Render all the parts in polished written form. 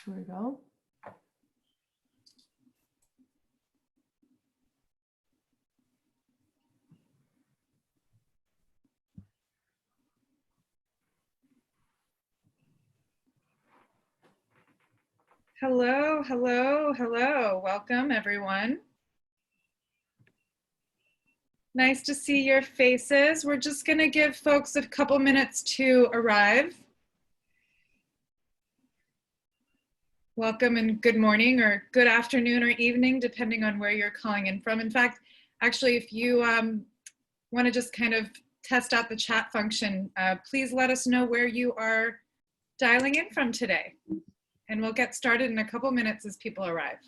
Here we go. Hello, hello, hello. Welcome, everyone. Nice to see your faces. We're just going to give folks a couple minutes to arrive. Welcome and good morning or good afternoon or evening, depending on where you're calling in from. In fact, actually, if you want to just kind of test out the chat function, please let us know where you are dialing in from today. And we'll get started in a couple minutes as people arrive.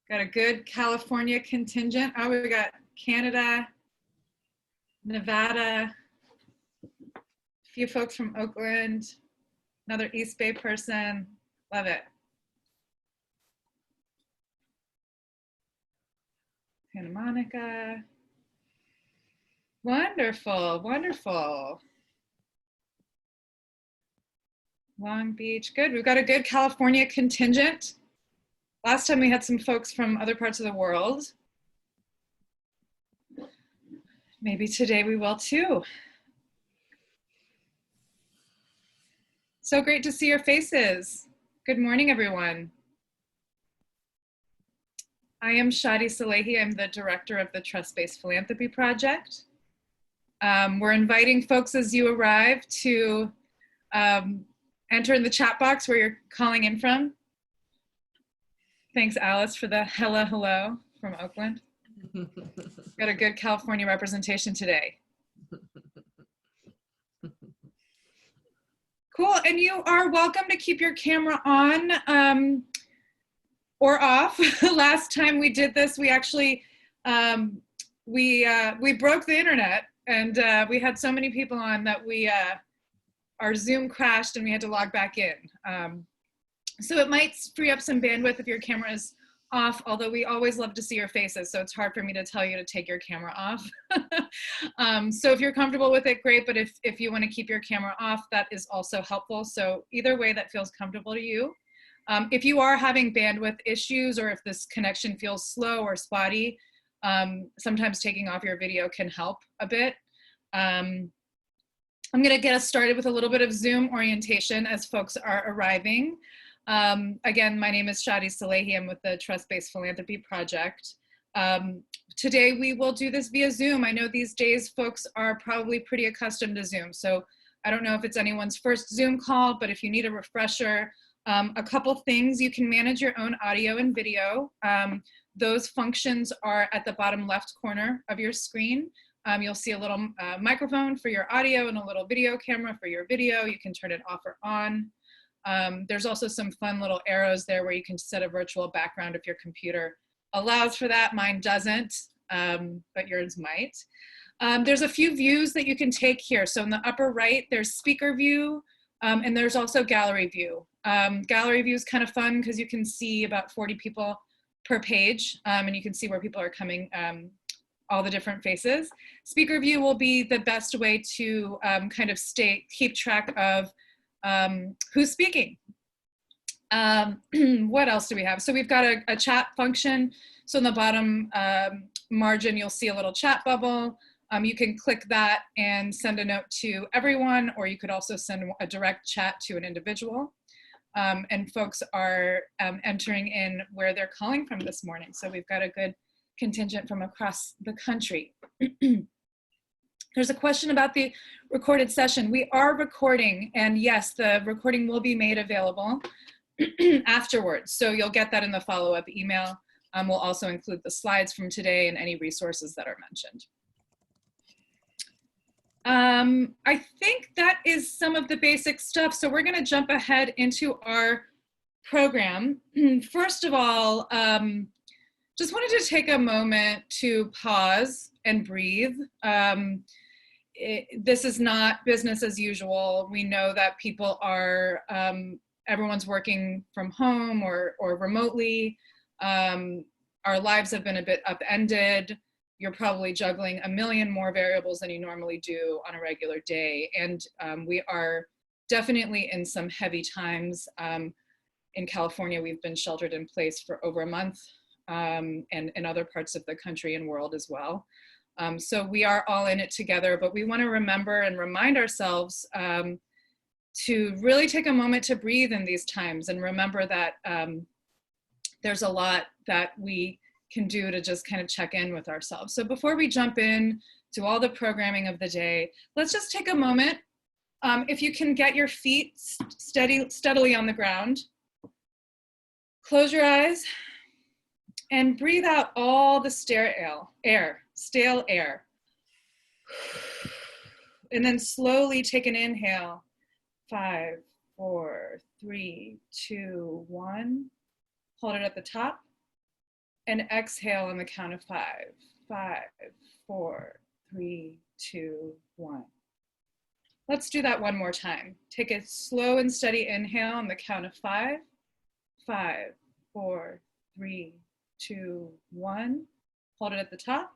Got a good California contingent. Oh, we got Canada, Nevada, a few folks from Oakland, another East Bay person. Love it. Santa Monica. Wonderful, wonderful. Long Beach, good. We've got a good California contingent. Last time we had some folks from other parts of the world. Maybe today we will too. So great to see your faces. Good morning, everyone. I am Shadi Salehi. I'm the director of the Trust-Based Philanthropy Project. We're inviting folks as you arrive to enter in the chat box where you're calling in from. Thanks, Alice, for the hello, hello from Oakland. Got a good California representation today. Cool, and you are welcome to keep your camera on or off. Last time we did this, we actually, we broke the internet and we had so many people on that our Zoom crashed and we had to log back in. So it might free up some bandwidth if your camera is off, although we always love to see your faces, so it's hard for me to tell you to take your camera off. So if you're comfortable with it, great, but if you want to keep your camera off, that is also helpful. So either way that feels comfortable to you. If you are having bandwidth issues or if this connection feels slow or spotty, sometimes taking off your video can help a bit. I'm going to get us started with a little bit of Zoom orientation as folks are arriving. Again, my name is Shadi Salehi. I'm with the Trust-Based Philanthropy Project. Today we will do this via Zoom. I know these days folks are probably pretty accustomed to Zoom, so I don't know if it's anyone's first Zoom call, but if you need a refresher, a couple things: you can manage your own audio and video. Those functions are at the bottom left corner of your screen. You'll see a little microphone for your audio and a little video camera for your video. You can turn it off or on. There's also some fun little arrows there where you can set a virtual background if your computer allows for that. Mine doesn't, but yours might. There's a few views that you can take here. So in the upper right, there's speaker view, and there's also gallery view. Gallery view is kind of fun because you can see about 40 people per page, and you can see where people are coming, all the different faces. Speaker view will be the best way to kind of keep track of who's speaking. What else do we have? So we've got a chat function. So in the bottom margin, you'll see a little chat bubble. You can click that and send a note to everyone, or you could also send a direct chat to an individual. And folks are entering in where they're calling from this morning. So we've got a good contingent from across the country. There's a question about the recorded session. We are recording, and yes, the recording will be made available afterwards. So you'll get that in the follow-up email. We'll also include the slides from today and any resources that are mentioned. I think that is some of the basic stuff. So we're gonna jump ahead into our program. First of all, just wanted to take a moment to pause and breathe. This is not business as usual. We know that people are everyone's working from home or remotely. Our lives have been a bit upended. You're probably juggling a million more variables than you normally do on a regular day. And we are definitely in some heavy times. In California, we've been sheltered in place for over a month, and in other parts of the country and world as well. So we are all in it together, but we want to remember and remind ourselves to really take a moment to breathe in these times and remember that there's a lot that we can do to just kind of check in with ourselves. So before we jump in to all the programming of the day, let's just take a moment. If you can get your feet steadily on the ground, close your eyes and breathe out all the stale air. And then slowly take an inhale. 5, 4, 3, 2, 1. Hold it at the top. And exhale on the count of 5. 5, 4, 3, 2, 1. Let's do that one more time. Take a slow and steady inhale on the count of 5. 5, 4, 3, 2, 1. Hold it at the top.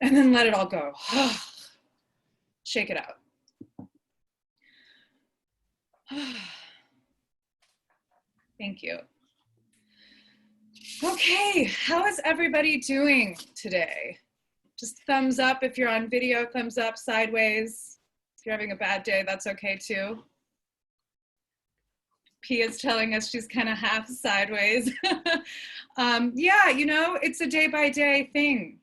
And then let it all go. Shake it out. Thank you. Okay, how is everybody doing today? Just thumbs up if you're on video, thumbs up, sideways. If you're having a bad day, that's okay too. P is telling us she's kind of half sideways. Yeah, you know, it's a day-by-day thing.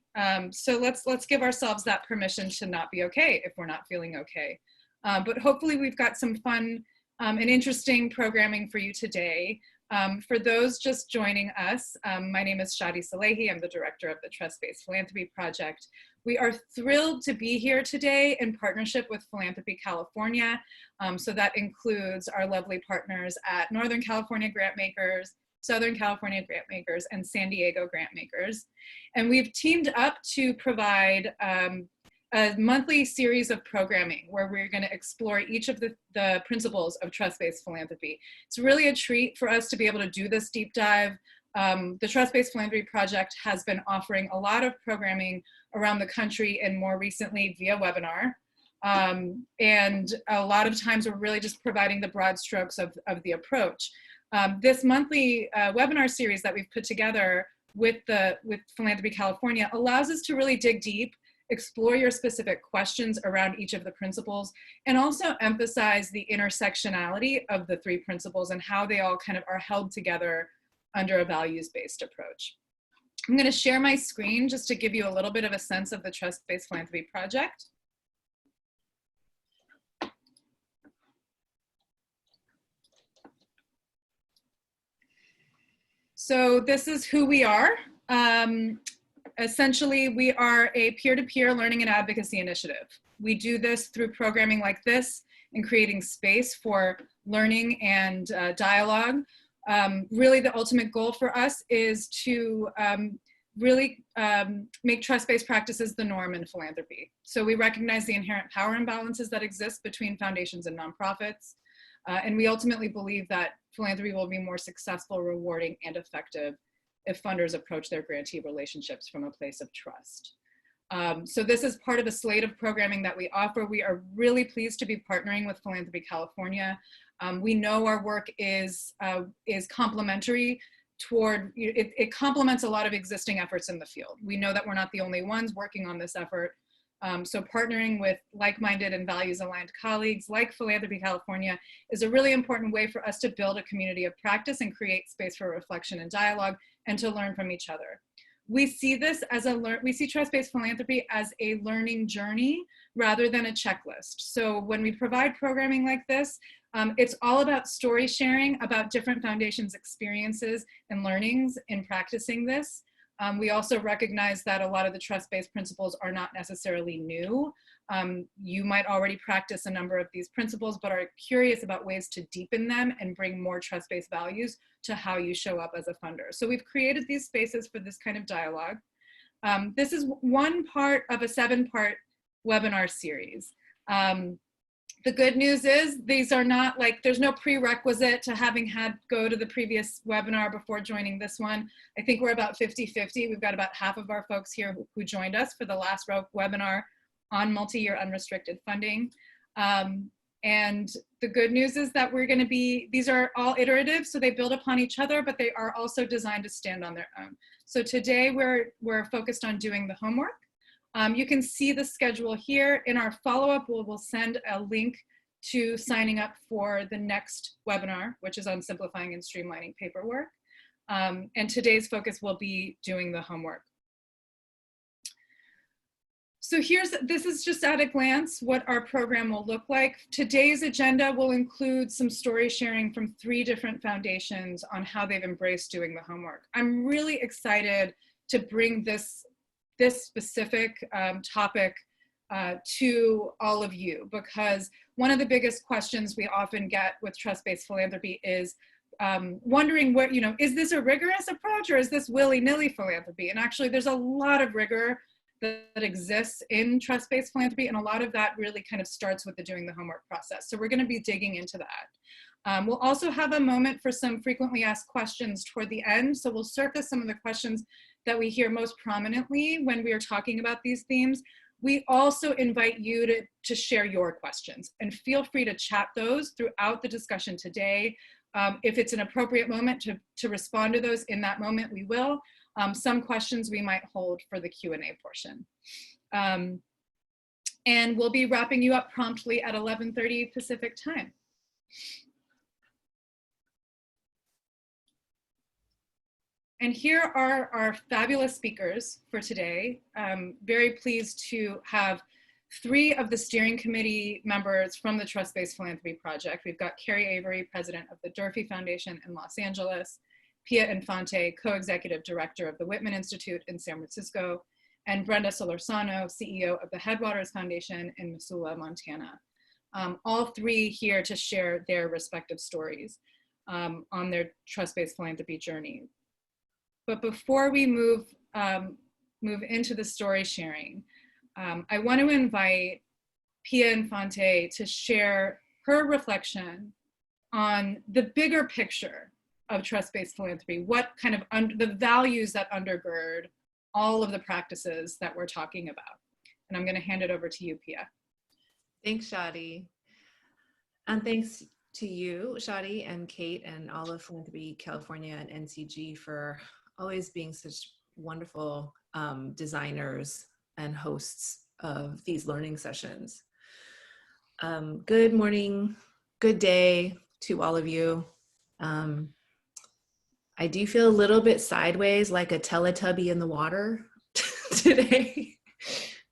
So let's give ourselves that permission to not be okay if we're not feeling okay. But hopefully we've got some fun and interesting programming for you today. For those just joining us, my name is Shadi Salehi. I'm the director of the Trust-Based Philanthropy Project. We are thrilled to be here today in partnership with Philanthropy California. So that includes our lovely partners at Northern California Grantmakers, Southern California Grantmakers, and San Diego Grantmakers. And we've teamed up to provide a monthly series of programming where we're going to explore each of the principles of trust-based philanthropy. It's really a treat for us to be able to do this deep dive. The Trust-Based Philanthropy Project has been offering a lot of programming around the country and more recently via webinar. And a lot of times we're really just providing the broad strokes of the approach. This monthly webinar series that we've put together with Philanthropy California allows us to really dig deep, explore your specific questions around each of the principles, and also emphasize the intersectionality of the three principles and how they all kind of are held together under a values-based approach. I'm going to share my screen just to give you a little bit of a sense of the Trust-Based Philanthropy Project. So this is who we are. Essentially, we are a peer-to-peer learning and advocacy initiative. We do this through programming like this and creating space for learning and dialogue. Really, the ultimate goal for us is to really make trust-based practices the norm in philanthropy. So we recognize the inherent power imbalances that exist between foundations and nonprofits. And we ultimately believe that philanthropy will be more successful, rewarding, and effective if funders approach their grantee relationships from a place of trust. So this is part of a slate of programming that we offer. We are really pleased to be partnering with Philanthropy California. We know our work is complementary toward, it complements a lot of existing efforts in the field. We know that we're not the only ones working on this effort. So partnering with like-minded and values-aligned colleagues like Philanthropy California is a really important way for us to build a community of practice and create space for reflection and dialogue and to learn from each other. We see this as we see trust-based philanthropy as a learning journey rather than a checklist. So when we provide programming like this, it's all about story sharing about different foundations' experiences and learnings in practicing this. We also recognize that a lot of the trust-based principles are not necessarily new. You might already practice a number of these principles, but are curious about ways to deepen them and bring more trust-based values to how you show up as a funder. So we've created these spaces for this kind of dialogue. This is one part of a 7-part webinar series. The good news is these are not like, there's no prerequisite to having had go to the previous webinar before joining this one. I think we're about 50-50. We've got about half of our folks here who joined us for the last webinar on multi-year unrestricted funding. And the good news is that we're gonna be, these are all iterative, so they build upon each other, but they are also designed to stand on their own. So today we're focused on doing the homework. You can see the schedule here. In our follow-up, we'll send a link to signing up for the next webinar, which is on simplifying and streamlining paperwork. And today's focus will be doing the homework. So this is just at a glance what our program will look like. Today's agenda will include some story sharing from 3 different foundations on how they've embraced doing the homework. I'm really excited to bring this specific topic to all of you, because one of the biggest questions we often get with trust-based philanthropy is wondering what, is this a rigorous approach or is this willy-nilly philanthropy? And actually there's a lot of rigor that exists in trust-based philanthropy, and a lot of that really kind of starts with the doing the homework process. So we're going to be digging into that. We'll also have a moment for some frequently asked questions toward the end. So we'll surface some of the questions that we hear most prominently when we are talking about these themes. We also invite you to share your questions, and feel free to chat those throughout the discussion today. If it's an appropriate moment to respond to those in that moment, we will. Some questions we might hold for the Q&A portion. And we'll be wrapping you up promptly at 11:30 Pacific time. And here are our fabulous speakers for today. Very pleased to have 3 of the steering committee members from the Trust-Based Philanthropy Project. We've got Carrie Avery, president of the Durfee Foundation in Los Angeles, Pia Infante, co-executive director of the Whitman Institute in San Francisco, and Brenda Solorsano, CEO of the Headwaters Foundation in Missoula, Montana. All 3 here to share their respective stories on their trust-based philanthropy journey. But before we move into the story sharing, I want to invite Pia Infante to share her reflection on the bigger picture of trust-based philanthropy, what kind of the values that undergird all of the practices that we're talking about. And I'm going to hand it over to you, Pia. Thanks, Shadi. And thanks to you, Shadi, and Kate, and all of Philanthropy California and NCG for always being such wonderful designers and hosts of these learning sessions. Good morning, good day to all of you. I do feel a little bit sideways, like a Teletubby in the water today.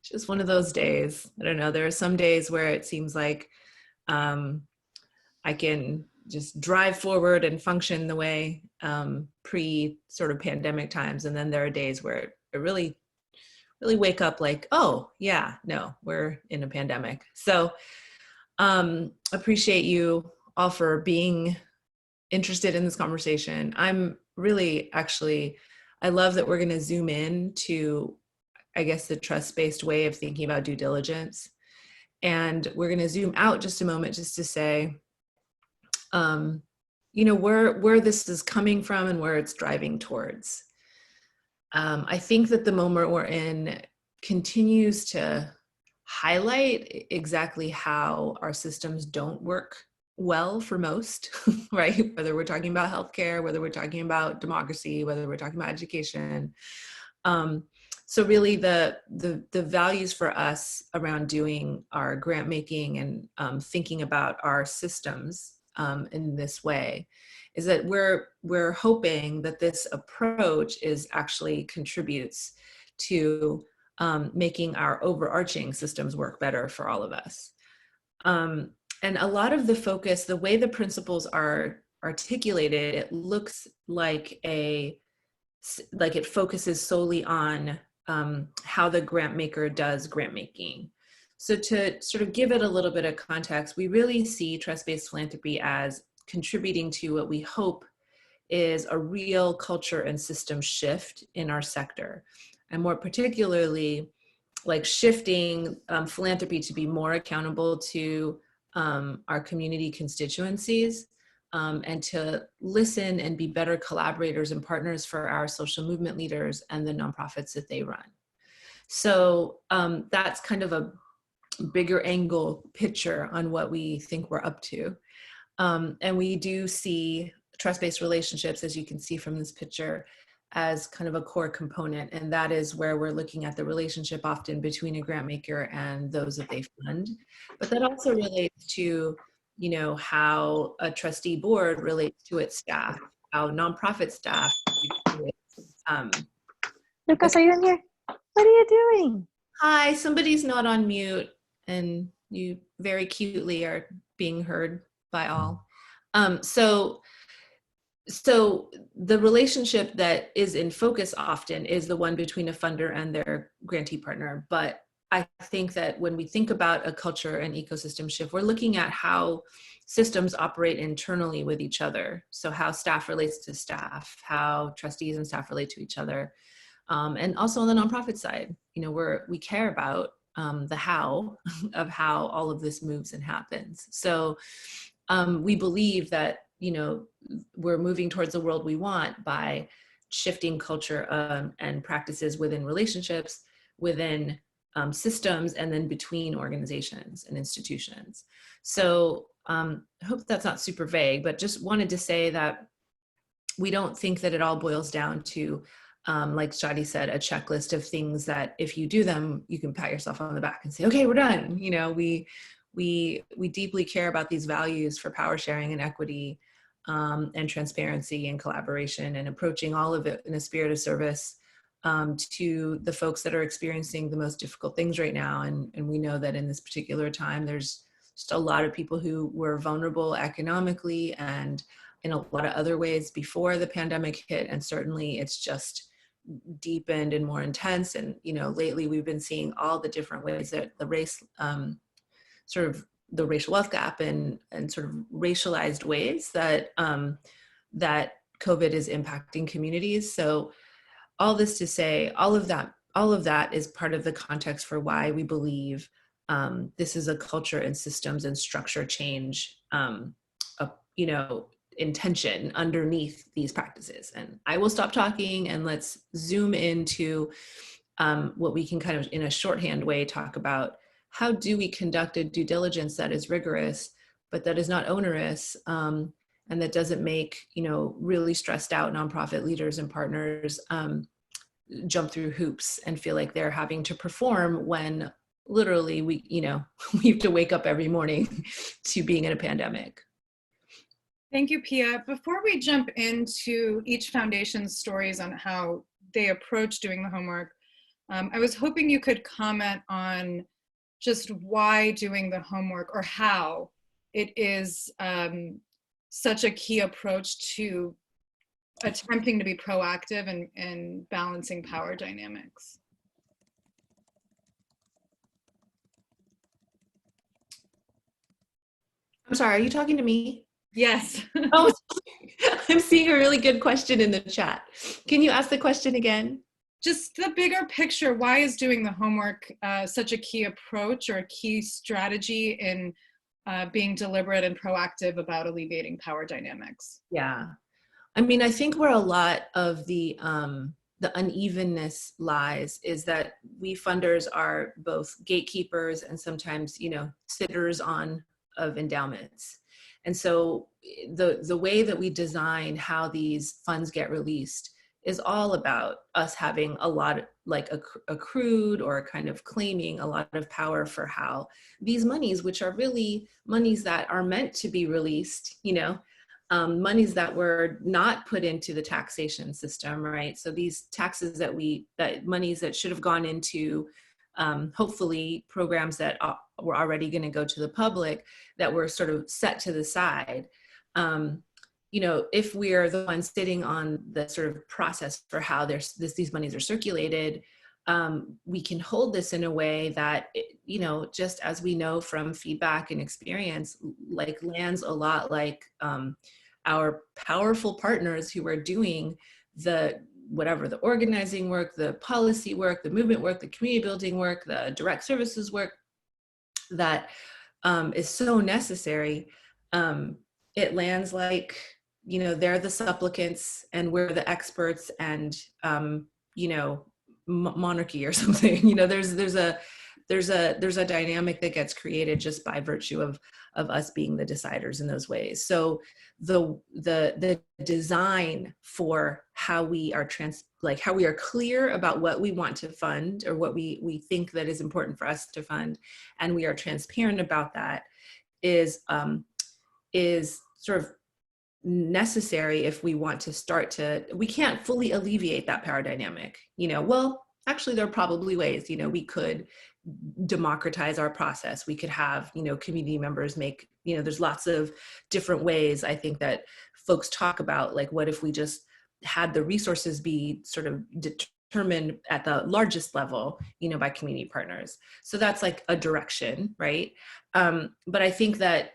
Just one of those days. I don't know, there are some days where it seems like I can just drive forward and function the way pre sort of pandemic times. And then there are days where I really wake up like, oh yeah, no, we're in a pandemic. So appreciate you all for being interested in this conversation. I'm really I love that we're going to zoom in to, I guess, the trust-based way of thinking about due diligence. And we're going to zoom out just a moment just to say, where this is coming from and where it's driving towards. I think that the moment we're in continues to highlight exactly how our systems don't work well for most, right? Whether we're talking about healthcare, whether we're talking about democracy, whether we're talking about education. So really the values for us around doing our grant making and thinking about our systems in this way is that we're hoping that this approach actually contributes to making our overarching systems work better for all of us. And a lot of the focus, the way the principles are articulated, it looks like it focuses solely on how the grant maker does grant making. So to sort of give it a little bit of context, we really see trust-based philanthropy as contributing to what we hope is a real culture and system shift in our sector. And more particularly, like shifting philanthropy to be more accountable to our community constituencies, and to listen and be better collaborators and partners for our social movement leaders and the nonprofits that they run. So that's kind of a bigger angle picture on what we think we're up to. And we do see trust-based relationships, as you can see from this picture, as kind of a core component. And that is where we're looking at the relationship often between a grant maker and those that they fund. But that also relates to, you know, how a trustee board relates to its staff, how nonprofit staff relate to its, Lucas, are you in here? What are you doing? hi, somebody's not on mute, and you very cutely are being heard by all. So the relationship that is in focus often is the one between a funder and their grantee partner. But I think that when we think about a culture and ecosystem shift, we're looking at how systems operate internally with each other. So how staff relates to staff, how trustees and staff relate to each other. And also on the nonprofit side, you know, we care about the how of how all of this moves and happens. So we believe that, you know, we're moving towards the world we want by shifting culture and practices within relationships, within systems, and then between organizations and institutions. So I hope that's not super vague, but just wanted to say that we don't think that it all boils down to, like Shadi said, a checklist of things that if you do them, you can pat yourself on the back and say, okay, we're done. You know, we deeply care about these values for power sharing and equity, and transparency and collaboration, and approaching all of it in a spirit of service to the folks that are experiencing the most difficult things right now. And we know that in this particular time, there's just a lot of people who were vulnerable economically and in a lot of other ways before the pandemic hit. And certainly it's just deepened and more intense. And, you know, lately we've been seeing all the different ways that the race, sort of the racial wealth gap and sort of racialized ways that that COVID is impacting communities. So all this to say, all of that is part of the context for why we believe this is a culture and systems and structure change, you know, intention underneath these practices. And I will stop talking and let's zoom into what we can kind of in a shorthand way talk about. How do we conduct a due diligence that is rigorous, but that is not onerous, and that doesn't make, you know, really stressed out nonprofit leaders and partners jump through hoops and feel like they're having to perform when literally we, you know, we have to wake up every morning to being in a pandemic. Thank you, Pia. Before we jump into each foundation's stories on how they approach doing the homework, I was hoping you could comment on just why doing the homework, or how it is such a key approach to attempting to be proactive and balancing power dynamics. I'm sorry, are you talking to me? Yes. Oh, I'm seeing a really good question in the chat. Can you ask the question again? Just the bigger picture, why is doing the homework such a key approach or a key strategy in being deliberate and proactive about alleviating power dynamics? Yeah, I mean, I think where a lot of the unevenness lies is that we funders are both gatekeepers and sometimes, you know, sitters on of endowments. And so the way that we design how these funds get released is all about us having a lot, like accrued or kind of claiming a lot of power for how these monies, which are really monies that are meant to be released, you know, monies that were not put into the taxation system, right? So these taxes that monies that should have gone into hopefully programs that were already going to go to the public that were sort of set to the side. You know, if we're the ones sitting on the sort of process for how these monies are circulated, we can hold this in a way that, you know, just as we know from feedback and experience, like lands a lot like our powerful partners who are doing the organizing work, the policy work, the movement work, the community building work, the direct services work, that is so necessary, it lands like, you know, they're the supplicants and we're the experts, and you know, monarchy or something. You know, there's a dynamic that gets created just by virtue of us being the deciders in those ways. So the design for how we are how we are clear about what we want to fund, or what we think that is important for us to fund, and we are transparent about that, is sort of necessary if we want to start to. We can't fully alleviate that power dynamic, you know. Well, actually there are probably ways, you know, we could democratize our process. We could have, you know, community members make, you know, there's lots of different ways I think that folks talk about, like, what if we just had the resources be sort of determined at the largest level, you know, by community partners. So that's like a direction, right? But I think that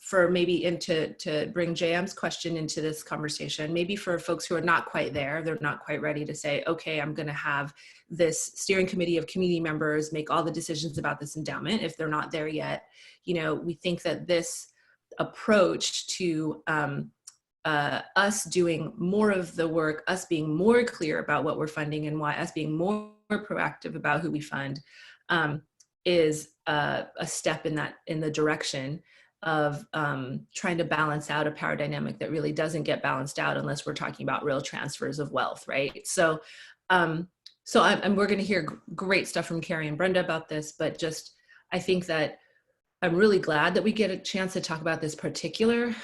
for maybe to bring JM's question into this conversation, maybe for folks who are not quite there, they're not quite ready to say, okay, I'm going to have this steering committee of community members make all the decisions about this endowment. If they're not there yet, you know, we think that this approach to us doing more of the work, us being more clear about what we're funding and why, us being more proactive about who we fund, is a step in the direction of trying to balance out a power dynamic that really doesn't get balanced out unless we're talking about real transfers of wealth, right? So, we're going to hear great stuff from Carrie and Brenda about this, but just I think that I'm really glad that we get a chance to talk about this particular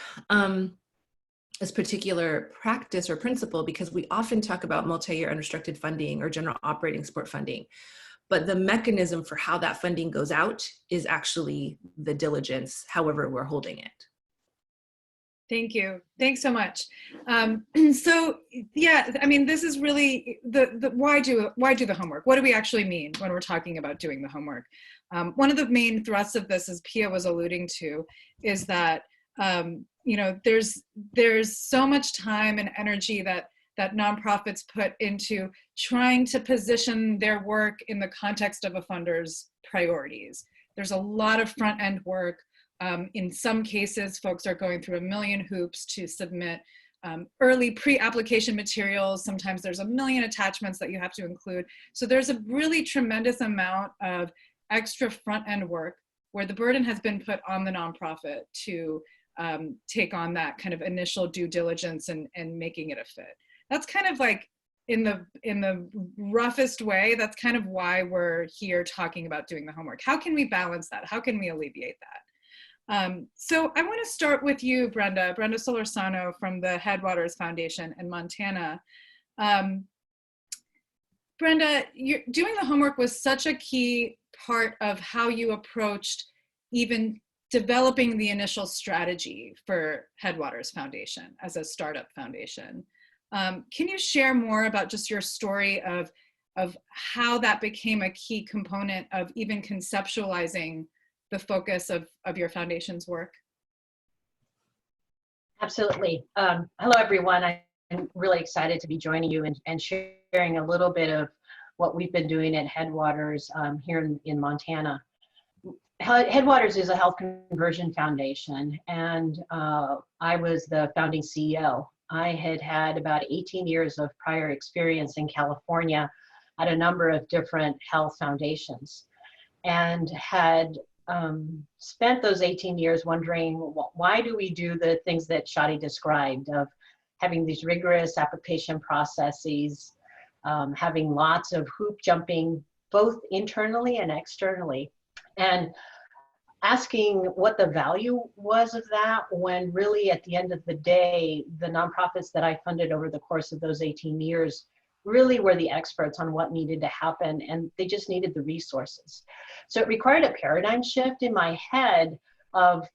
practice or principle, because we often talk about multi-year unrestricted funding or general operating support funding, but the mechanism for how that funding goes out is actually the diligence, however we're holding it. Thank you. Thanks so much. So yeah, I mean, this is really the why do the homework? What do we actually mean when we're talking about doing the homework? One of the main thrusts of this, as Pia was alluding to, is that you know, there's so much time and energy that nonprofits put into trying to position their work in the context of a funder's priorities. There's a lot of front end work. In some cases, folks are going through a million hoops to submit early pre-application materials. Sometimes there's a million attachments that you have to include. So there's a really tremendous amount of extra front end work where the burden has been put on the nonprofit to take on that kind of initial due diligence and making it a fit. That's kind of like, in the roughest way, that's kind of why we're here talking about doing the homework. How can we balance that? How can we alleviate that? So I want to start with you, Brenda Solorsano from the Headwaters Foundation in Montana. Brenda, doing the homework was such a key part of how you approached even developing the initial strategy for Headwaters Foundation as a startup foundation. Can you share more about just your story of how that became a key component of even conceptualizing the focus of your foundation's work? Absolutely. Hello, everyone. I'm really excited to be joining you and sharing a little bit of what we've been doing at Headwaters here in Montana. Headwaters is a health conversion foundation, and I was the founding CEO. I had about 18 years of prior experience in California at a number of different health foundations, and had spent those 18 years wondering, why do we do the things that Shadi described, of having these rigorous application processes, having lots of hoop jumping, both internally and externally, and asking what the value was of that, when really at the end of the day, the nonprofits that I funded over the course of those 18 years really were the experts on what needed to happen, and they just needed the resources. So it required a paradigm shift in my head of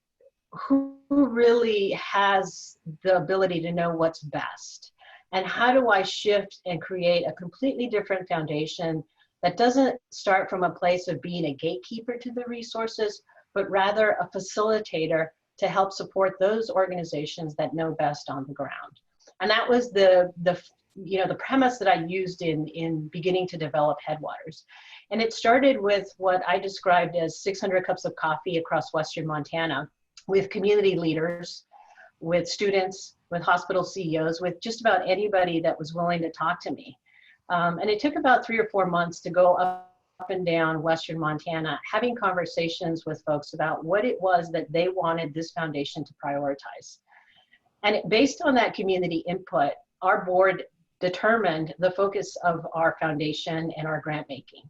who really has the ability to know what's best, and how do I shift and create a completely different foundation that doesn't start from a place of being a gatekeeper to the resources, but rather a facilitator to help support those organizations that know best on the ground. And that was the the premise that I used in beginning to develop Headwaters. And it started with what I described as 600 cups of coffee across Western Montana with community leaders, with students, with hospital CEOs, with just about anybody that was willing to talk to me. And it took about 3 or 4 months to go up and down Western Montana, having conversations with folks about what it was that they wanted this foundation to prioritize. And based on that community input, our board determined the focus of our foundation and our grant making.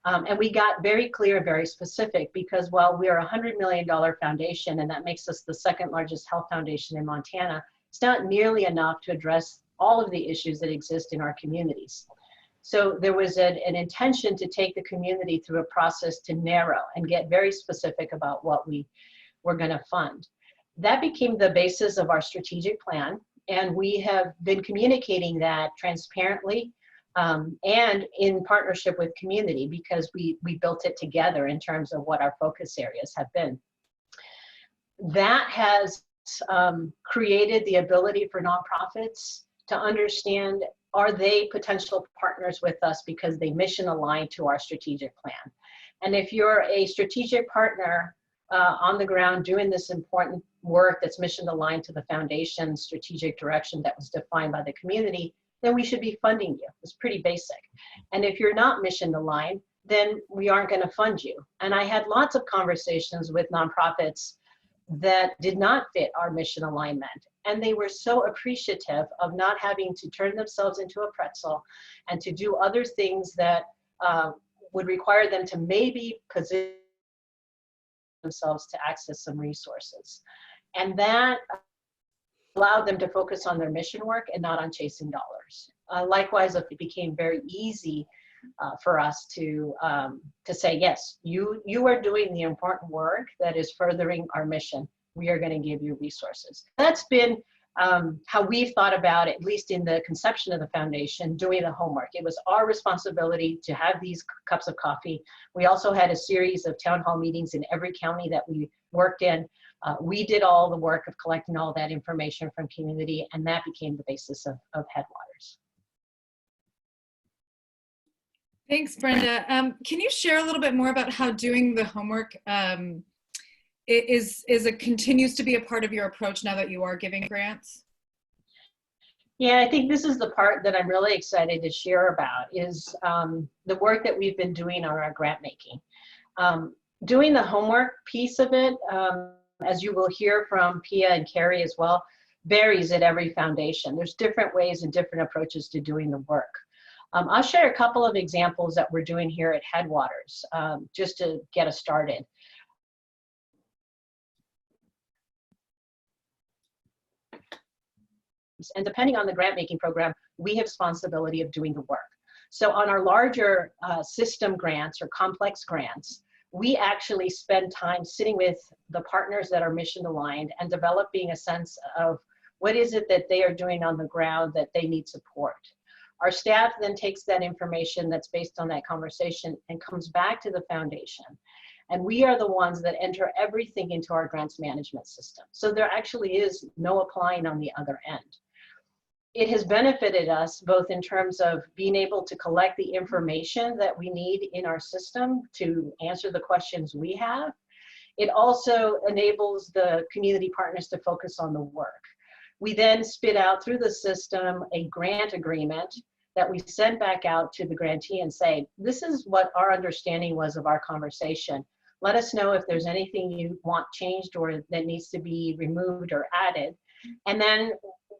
And we got very clear, very specific, because while we are a $100 million foundation, and that makes us the second largest health foundation in Montana, it's not nearly enough to address all of the issues that exist in our communities. So there was an intention to take the community through a process to narrow and get very specific about what we were going to fund. That became the basis of our strategic plan, and we have been communicating that transparently and in partnership with community, because we built it together in terms of what our focus areas have been. That has created the ability for nonprofits to understand, are they potential partners with us because they mission align to our strategic plan? And if you're a strategic partner on the ground doing this important work that's mission aligned to the foundation's strategic direction that was defined by the community, then we should be funding you. It's pretty basic. And if you're not mission aligned, then we aren't going to fund you. And I had lots of conversations with nonprofits that did not fit our mission alignment. And they were so appreciative of not having to turn themselves into a pretzel and to do other things that would require them to maybe position themselves to access some resources. And that allowed them to focus on their mission work and not on chasing dollars. Likewise, it became very easy for us to say, yes, you are doing the important work that is furthering our mission. We are going to give you resources. That's been how we've thought about it, at least in the conception of the foundation, doing the homework. It was our responsibility to have these cups of coffee. We also had a series of town hall meetings in every county that we worked in. We did all the work of collecting all that information from community, and that became the basis of Headwaters. Thanks, Brenda. Can you share a little bit more about how doing the homework continues to be a part of your approach now that you are giving grants? Yeah, I think this is the part that I'm really excited to share about, is the work that we've been doing on our grant making. Doing the homework piece of it, as you will hear from Pia and Carrie as well, varies at every foundation. There's different ways and different approaches to doing the work. I'll share a couple of examples that we're doing here at Headwaters, just to get us started. And depending on the grant making program, we have responsibility of doing the work. So on our larger system grants or complex grants, we actually spend time sitting with the partners that are mission aligned and developing a sense of what is it that they are doing on the ground that they need support. Our staff then takes that information that's based on that conversation and comes back to the foundation. And we are the ones that enter everything into our grants management system. So there actually is no applying on the other end. It has benefited us both in terms of being able to collect the information that we need in our system to answer the questions we have. It also enables the community partners to focus on the work. We then spit out through the system a grant agreement that we send back out to the grantee and say, this is what our understanding was of our conversation. Let us know if there's anything you want changed or that needs to be removed or added. And then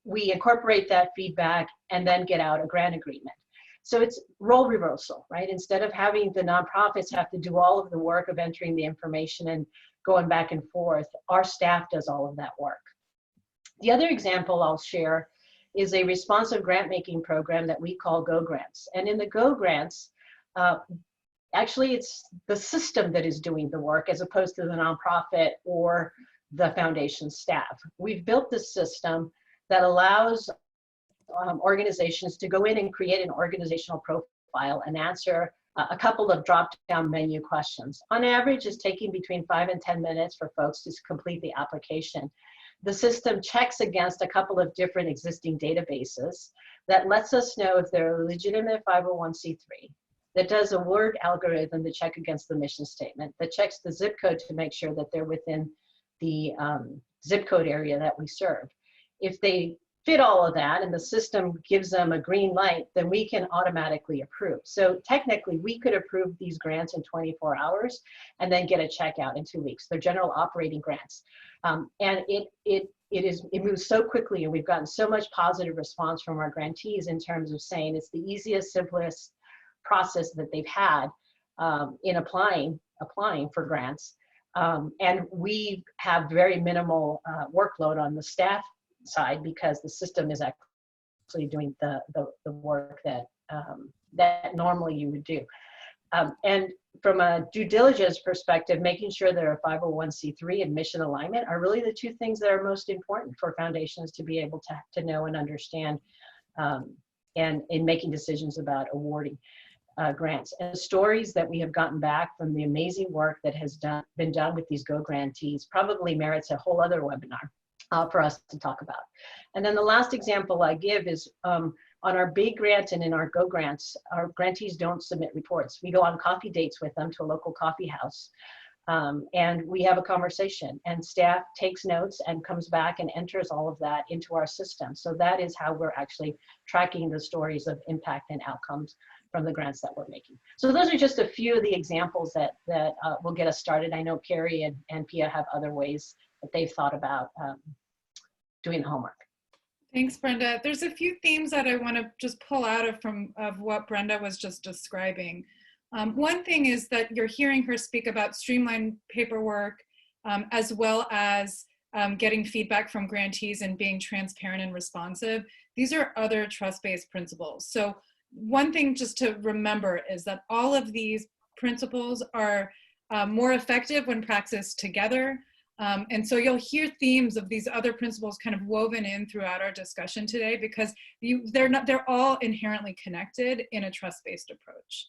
we incorporate that feedback and then get out a grant agreement. So it's role reversal, right? Instead of having the nonprofits have to do all of the work of entering the information and going back and forth, our staff does all of that work. The other example I'll share is a responsive grant making program that we call Go Grants. And in the Go Grants, actually it's the system that is doing the work as opposed to the nonprofit or the foundation staff. We've built this system that allows organizations to go in and create an organizational profile and answer a couple of drop-down menu questions. On average, it's taking between 5 and 10 minutes for folks to complete the application. The system checks against a couple of different existing databases. that lets us know if they're a legitimate 501c3, that does a word algorithm to check against the mission statement, that checks the zip code to make sure that they're within the zip code area that we serve. If they fit all of that and the system gives them a green light, then we can automatically approve. So technically we could approve these grants in 24 hours and then get a check out in 2 weeks. They're general operating grants. And it moves so quickly, and we've gotten so much positive response from our grantees in terms of saying it's the easiest, simplest process that they've had in applying for grants. And we have very minimal workload on the staff side because the system is actually doing the work that that normally you would do. And from a due diligence perspective, making sure they're a 501c3 and mission alignment are really the two things that are most important for foundations to be able to know and understand and in making decisions about awarding grants. And the stories that we have gotten back from the amazing work that has been done with these Go grantees probably merits a whole other webinar for us to talk about. And then the last example I give is on our big grant and in our Go grants, our grantees don't submit reports. We go on coffee dates with them to a local coffee house. And we have a conversation, and staff takes notes and comes back and enters all of that into our system. So that is how we're actually tracking the stories of impact and outcomes from the grants that we're making. So those are just a few of the examples that will get us started. I know Carrie and Pia have other ways that they've thought about doing the homework. Thanks, Brenda. There's a few themes that I want to just pull out of what Brenda was just describing. One thing is that you're hearing her speak about streamlined paperwork, as well as getting feedback from grantees and being transparent and responsive. These are other trust-based principles. So one thing just to remember is that all of these principles are more effective when practiced together. And so you'll hear themes of these other principles kind of woven in throughout our discussion today, because they're all inherently connected in a trust-based approach.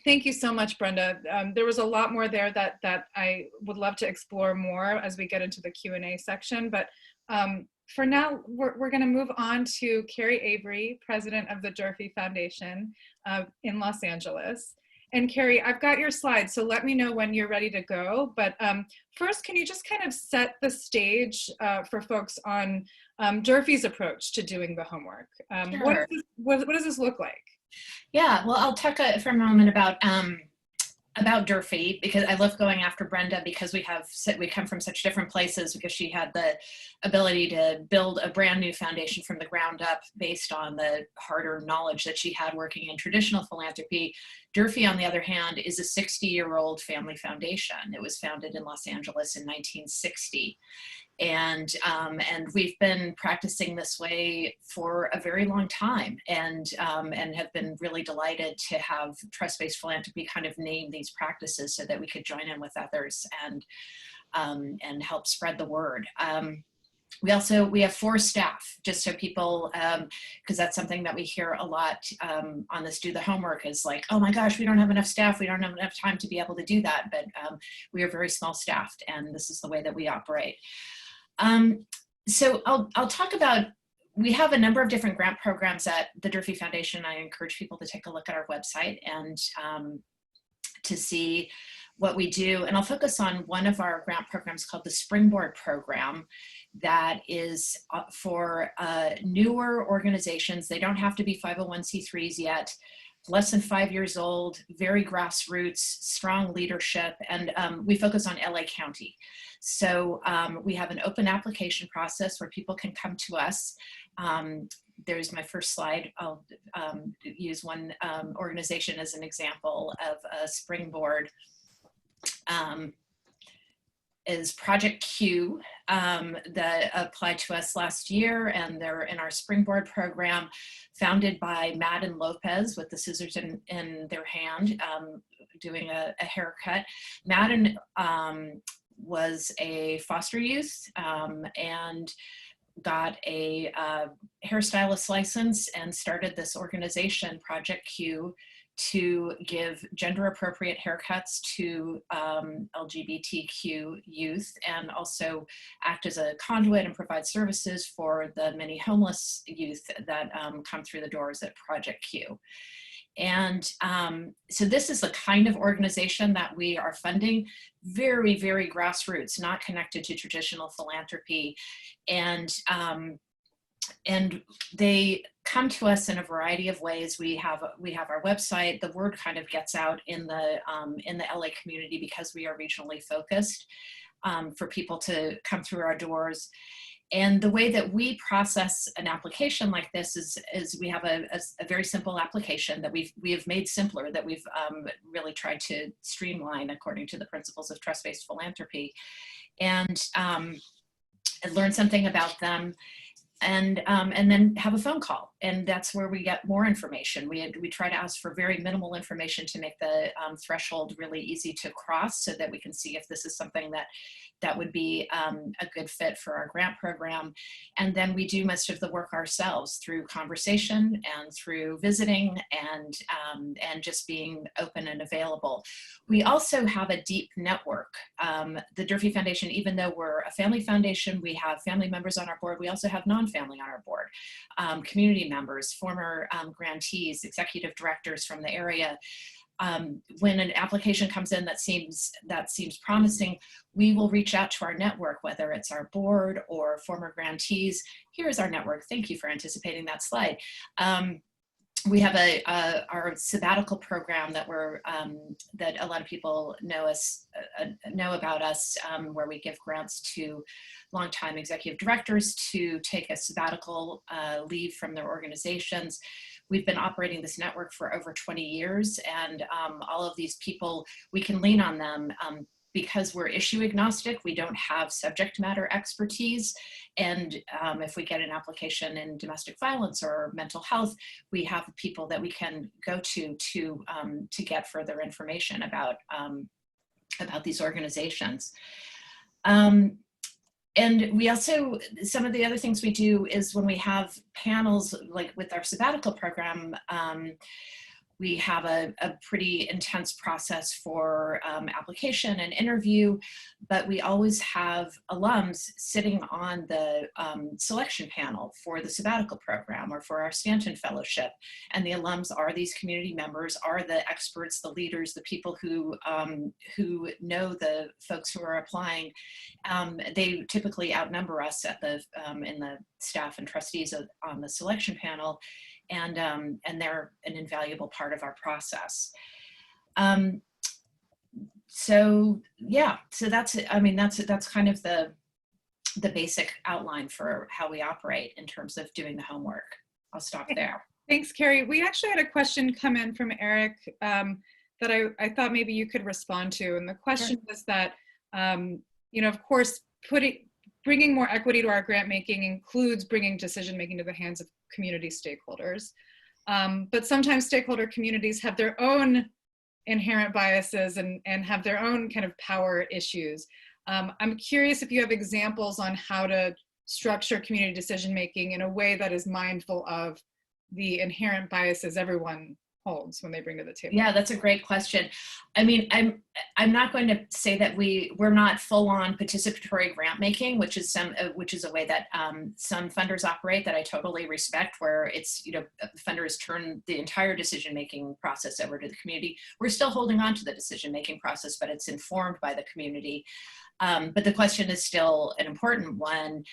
Thank you so much, Brenda. There was a lot more there that I would love to explore more as we get into the Q&A section. But for now, we're going to move on to Carrie Avery, president of the Durfee Foundation in Los Angeles. And Carrie, I've got your slides, so let me know when you're ready to go. But first, can you just kind of set the stage for folks on Durfee's approach to doing the homework? Sure. What does this look like? Yeah, well, I'll talk for a moment about Durfee, because I love going after Brenda, because we come from such different places, because she had the ability to build a brand new foundation from the ground up based on the harder knowledge that she had working in traditional philanthropy. Durfee, on the other hand, is a 60-year-old family foundation. It was founded in Los Angeles in 1960. And we've been practicing this way for a very long time, and have been really delighted to have trust-based philanthropy kind of name these practices so that we could join in with others and help spread the word. We have 4 staff, just so people, because that's something that we hear a lot on this Do the Homework, is like, oh my gosh, we don't have enough staff, we don't have enough time to be able to do that. But we are very small staffed, and this is the way that we operate. So I'll talk about, we have a number of different grant programs at the Durfee Foundation. I encourage people to take a look at our website and to see what we do. And I'll focus on one of our grant programs called the Springboard Program, that is for newer organizations. They don't have to be 501c3s yet, less than 5 years old, very grassroots, strong leadership, and we focus on LA County. So we have an open application process where people can come to us. There's my first slide. I'll use one organization as an example of a Springboard. Is Project Q that applied to us last year, and they're in our Springboard program, founded by Matt and Lopez with the scissors in their hand, doing a haircut. Madden was a foster youth and got a hairstylist license and started this organization, Project Q, to give gender appropriate haircuts to LGBTQ youth, and also act as a conduit and provide services for the many homeless youth that come through the doors at Project Q. And so this is the kind of organization that we are funding, very, very grassroots, not connected to traditional philanthropy. And they come to us in a variety of ways. We have our website. The word kind of gets out in the LA community because we are regionally focused, for people to come through our doors. And the way that we process an application like this is we have a very simple application that we have made simpler, that we've really tried to streamline according to the principles of trust-based philanthropy, and learn something about them, and then have a phone call, and that's where we get more information. We try to ask for very minimal information to make the threshold really easy to cross, so that we can see if this is something that would be a good fit for our grant program. And then we do most of the work ourselves through conversation and through visiting and just being open and available. We also have a deep network. The Durfee Foundation, even though we're a family foundation, we have family members on our board. We also have non-family on our board, community members, former grantees, executive directors from the area. When an application comes in that seems promising, we will reach out to our network, whether it's our board or former grantees. Here's our network. Thank you for anticipating that slide. We have our sabbatical program that that a lot of people know about us, where we give grants to longtime executive directors to take a sabbatical leave from their organizations. We've been operating this network for over 20 years, and all of these people, we can lean on them because we're issue agnostic. We don't have subject matter expertise, and if we get an application in domestic violence or mental health, we have people that we can go to get further information about these organizations. And we also, some of the other things we do is when we have panels, like with our sabbatical program, we have a pretty intense process for application and interview, but we always have alums sitting on the selection panel for the sabbatical program or for our Stanton Fellowship. And the alums are these community members, are the experts, the leaders, the people who know the folks who are applying. They typically outnumber us at in the staff and trustees on the selection panel. And they're an invaluable part of our process. So yeah, so that's kind of the basic outline for how we operate in terms of doing the homework. I'll stop there. Thanks, Carrie. We actually had a question come in from Eric that I thought maybe you could respond to. And the question was that, of course, bringing more equity to our grant making includes bringing decision making to the hands of community stakeholders. But sometimes stakeholder communities have their own inherent biases and have their own kind of power issues. I'm curious if you have examples on how to structure community decision making in a way that is mindful of the inherent biases everyone holds when they bring to the table. Yeah, that's a great question. I mean, I'm not going to say that we're not full-on participatory grant making, which is a way that some funders operate that I totally respect, where it's, funders turn the entire decision-making process over to the community. We're still holding on to the decision-making process, but it's informed by the community. But the question is still an important one.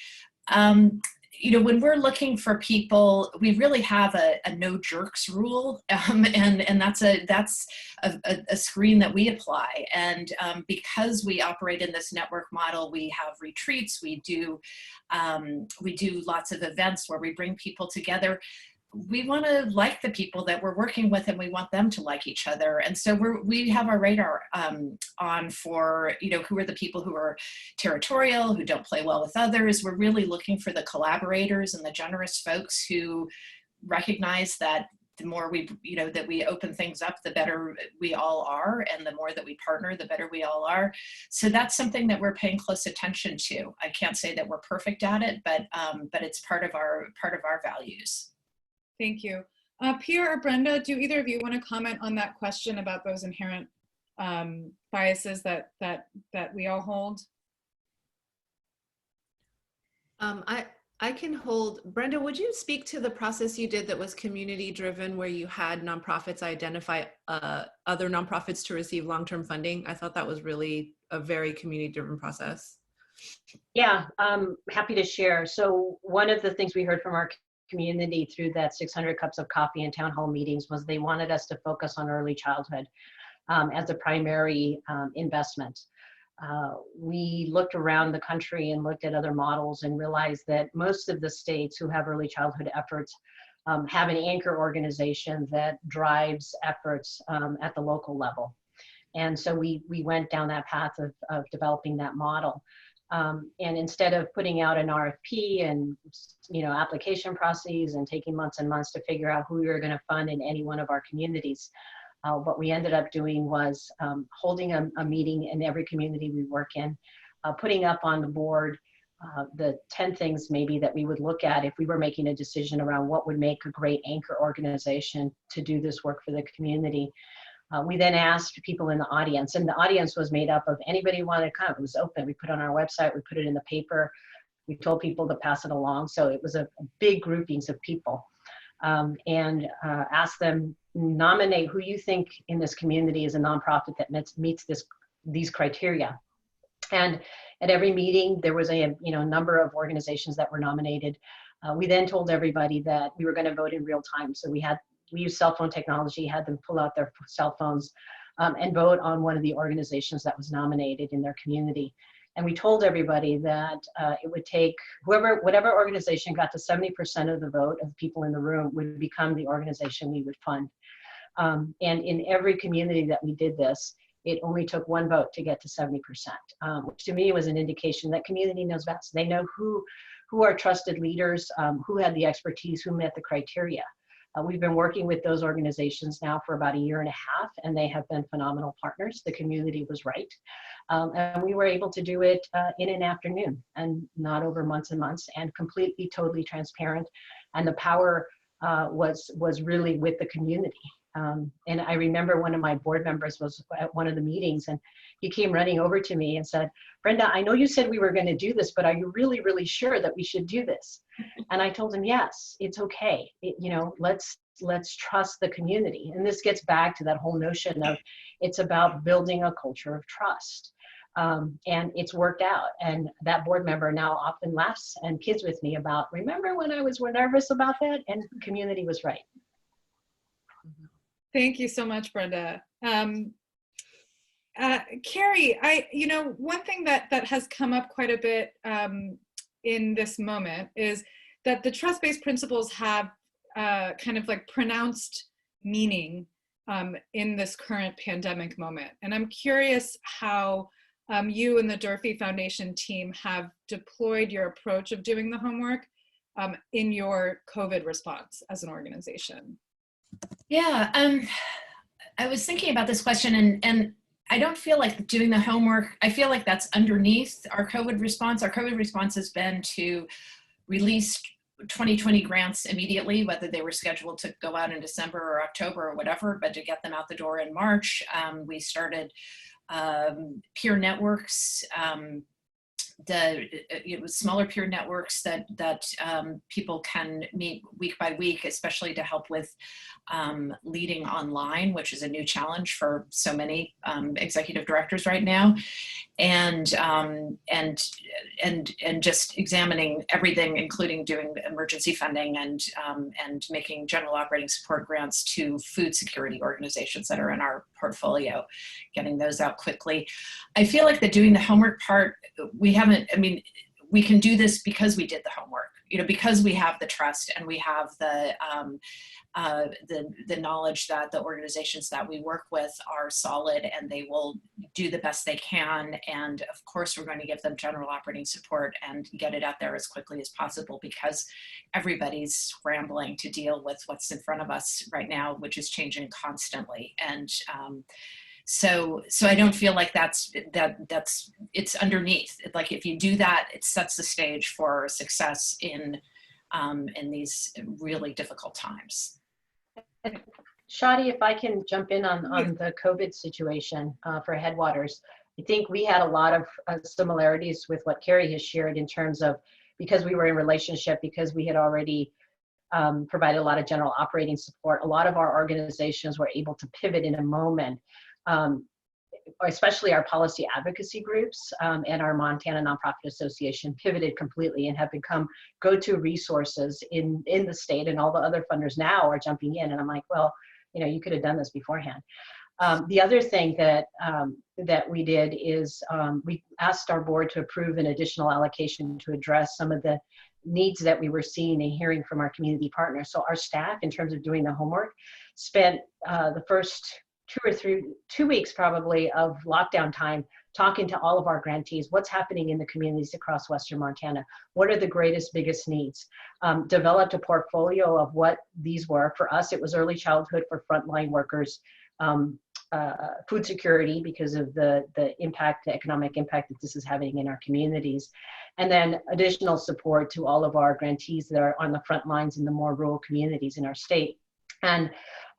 When we're looking for people, we really have a no jerks rule, and that's a screen that we apply. And because we operate in this network model, we have retreats, we do lots of events where we bring people together. We want to like the people that we're working with, and we want them to like each other. And so we have our radar on for, who are the people who are territorial, who don't play well with others. We're really looking for the collaborators and the generous folks who recognize that the more that we open things up, the better we all are. And the more that we partner, the better we all are. So that's something that we're paying close attention to. I can't say that we're perfect at it, but it's part of our values. Thank you. Pierre or Brenda, do either of you want to comment on that question about those inherent biases that we all hold? I can hold. Brenda, would you speak to the process you did that was community driven, where you had nonprofits identify other nonprofits to receive long-term funding? I thought that was really a very community driven process. Yeah, happy to share. So one of the things we heard from our community through that 600 cups of coffee and town hall meetings was they wanted us to focus on early childhood as a primary investment. We looked around the country and looked at other models and realized that most of the states who have early childhood efforts have an anchor organization that drives efforts at the local level. And so we went down that path of developing that model. And instead of putting out an RFP and application processes and taking months and months to figure out who we were going to fund in any one of our communities, what we ended up doing was holding a meeting in every community we work in, putting up on the board the 10 things maybe that we would look at if we were making a decision around what would make a great anchor organization to do this work for the community. We then asked people in the audience, and the audience was made up of anybody who wanted to come. It was open. We put it on our website, we put it in the paper, we told people to pass it along. So it was a big groupings of people. And ask them, nominate who you think in this community is a nonprofit that meets these criteria. And at every meeting, there was a number of organizations that were nominated. We then told everybody that we were going to vote in real time. So we used cell phone technology, had them pull out their cell phones and vote on one of the organizations that was nominated in their community. And we told everybody that it would take whatever organization got to 70% of the vote of people in the room would become the organization we would fund. And in every community that we did this, it only took one vote to get to 70%, which to me was an indication that community knows best. They know who are trusted leaders, who had the expertise, who met the criteria. We've been working with those organizations now for about 1.5 years, and they have been phenomenal partners. The community was right. And we were able to do it in an afternoon and not over months and months, and completely, totally transparent. And the power was really with the community. And I remember one of my board members was at one of the meetings, and he came running over to me and said, "Brenda, I know you said we were going to do this, but are you really, really sure that we should do this?" And I told him, yes, it's okay. Let's trust the community. And this gets back to that whole notion of it's about building a culture of trust. And it's worked out. And that board member now often laughs and kids with me about, remember when I was nervous about that? And community was right. Thank you so much, Brenda. Carrie, one thing that has come up quite a bit in this moment is that the trust-based principles have kind of like pronounced meaning in this current pandemic moment. And I'm curious how you and the Durfee Foundation team have deployed your approach of doing the homework in your COVID response as an organization. Yeah, I was thinking about this question, and I don't feel like doing the homework. I feel like that's underneath our COVID response. Our COVID response has been to release 2020 grants immediately, whether they were scheduled to go out in December or October or whatever, but to get them out the door in March. We started peer networks, it was smaller peer networks that people can meet week by week, especially to help with leading online, which is a new challenge for so many executive directors right now, and just examining everything, including doing emergency funding and making general operating support grants to food security organizations that are in our portfolio, getting those out quickly. I feel like the doing the homework part, we can do this because we did the homework, because we have the trust and we have the knowledge that the organizations that we work with are solid and they will do the best they can. And of course, we're going to give them general operating support and get it out there as quickly as possible, because everybody's scrambling to deal with what's in front of us right now, which is changing constantly. And so I don't feel like it's underneath. Like if you do that, it sets the stage for success in these really difficult times. Shadi, if I can jump in on the COVID situation for Headwaters, I think we had a lot of similarities with what Carrie has shared in terms of, because we were in relationship, because we had already provided a lot of general operating support, a lot of our organizations were able to pivot in a moment, especially our policy advocacy groups and our Montana Nonprofit Association pivoted completely and have become go-to resources in the state, and all the other funders now are jumping in. And I'm like, well, you know, you could have done this beforehand. The other thing that we did is we asked our board to approve an additional allocation to address some of the needs that we were seeing and hearing from our community partners. So our staff, in terms of doing the homework, spent the first 2 weeks probably of lockdown time talking to all of our grantees. What's happening in the communities across Western Montana? What are the greatest, biggest needs? Developed a portfolio of what these were. For us, it was early childhood for frontline workers, food security because of the impact, the economic impact that this is having in our communities, and then additional support to all of our grantees that are on the front lines in the more rural communities in our state. And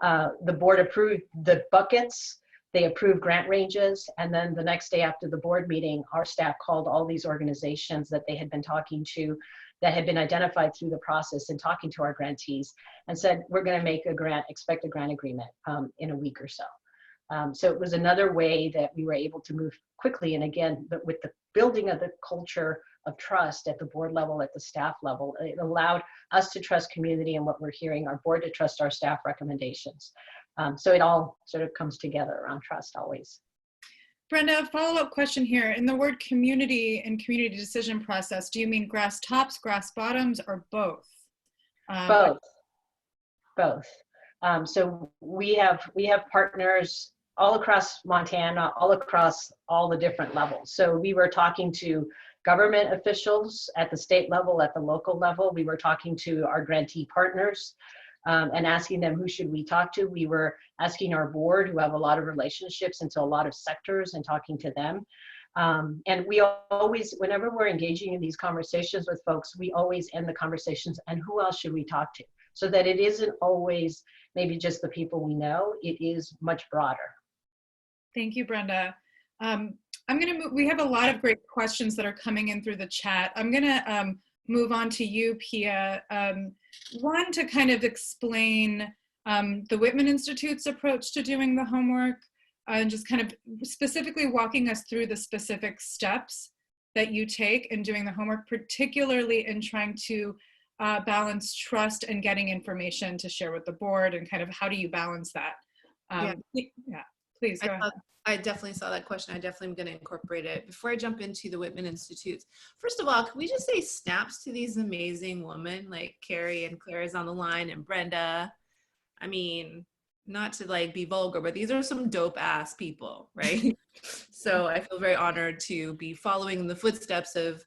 the board approved the buckets, they approved grant ranges, and then the next day after the board meeting, our staff called all these organizations that they had been talking to, that had been identified through the process and talking to our grantees, and said, we're going to make a grant, expect a grant agreement in a week or so. So it was another way that we were able to move quickly. And again, but with the building of the culture of trust at the board level, at the staff level, it allowed us to trust community and what we're hearing, our board to trust our staff recommendations. So it all sort of comes together around trust always. Brenda, a follow-up question here. In the word community and community decision process, do you mean grass tops, grass bottoms, or both? Both. So we have partners all across Montana, all across all the different levels. So we were talking to government officials at the state level, at the local level. We were talking to our grantee partners and asking them, who should we talk to? We were asking our board, who have a lot of relationships into a lot of sectors, and talking to them. And we always, whenever we're engaging in these conversations with folks, we always end the conversations, and who else should we talk to? So that it isn't always maybe just the people we know, it is much broader. Thank you, Brenda. I'm gonna move, we have a lot of great questions that are coming in through the chat. I'm gonna move on to you, Pia. One, to kind of explain the Whitman Institute's approach to doing the homework, and just kind of specifically walking us through the specific steps that you take in doing the homework, particularly in trying to balance trust and getting information to share with the board, and kind of how do you balance that? Yeah, please go ahead. I definitely saw that question. I definitely am going to incorporate it. Before I jump into the Whitman Institute, first of all, can we just say snaps to these amazing women like Carrie and Claire is on the line, and Brenda? I mean, not to like be vulgar, but these are some dope ass people, right? So I feel very honored to be following in the footsteps of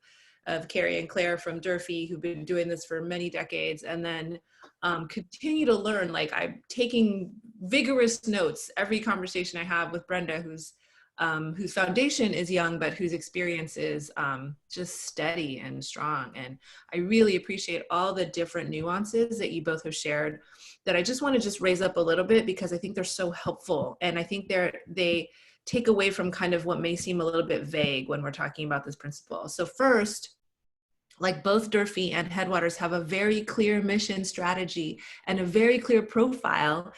Carrie and Claire from Durfee, who've been doing this for many decades, and then continue to learn. Like, I'm taking vigorous notes every conversation I have with Brenda, whose foundation is young, but whose experience is just steady and strong. And I really appreciate all the different nuances that you both have shared, that I just want to just raise up a little bit, because I think they're so helpful. And I think they take away from kind of what may seem a little bit vague when we're talking about this principle. So first, like both Durfee and Headwaters have a very clear mission strategy and a very clear profile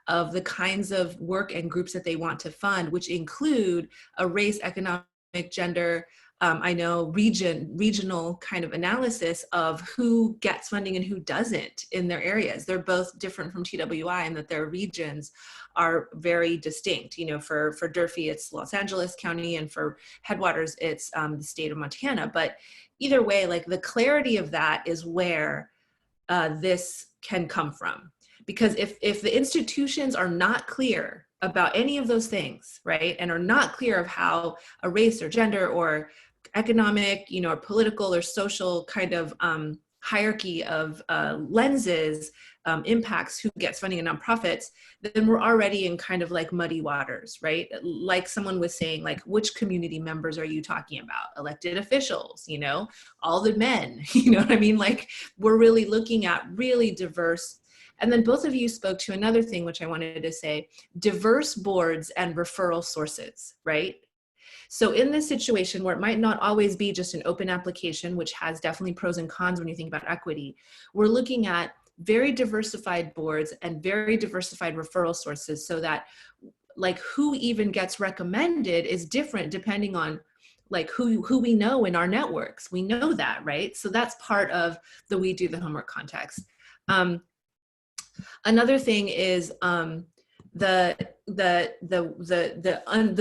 of the kinds of work and groups that they want to fund, which include a race, economic, gender, regional kind of analysis of who gets funding and who doesn't in their areas. They're both different from TWI in that their regions are very distinct. You know, for Durfee, it's Los Angeles County, and for Headwaters, it's the state of Montana. But either way, like, the clarity of that is where this can come from. Because if the institutions are not clear about any of those things, right, and are not clear of how a race or gender or economic, you know, or political or social kind of hierarchy of lenses impacts who gets funding in nonprofits, then we're already in kind of like muddy waters, right? Like someone was saying, like, which community members are you talking about? Elected officials, you know, all the men, you know what I mean? Like, we're really looking at really diverse And then both of you spoke to another thing, which I wanted to say, diverse boards and referral sources, right? So in this situation where it might not always be just an open application, which has definitely pros and cons when you think about equity, we're looking at very diversified boards and very diversified referral sources, so that like who even gets recommended is different depending on like who we know in our networks. We know that, right? So that's part of the we do the homework context. Another thing is the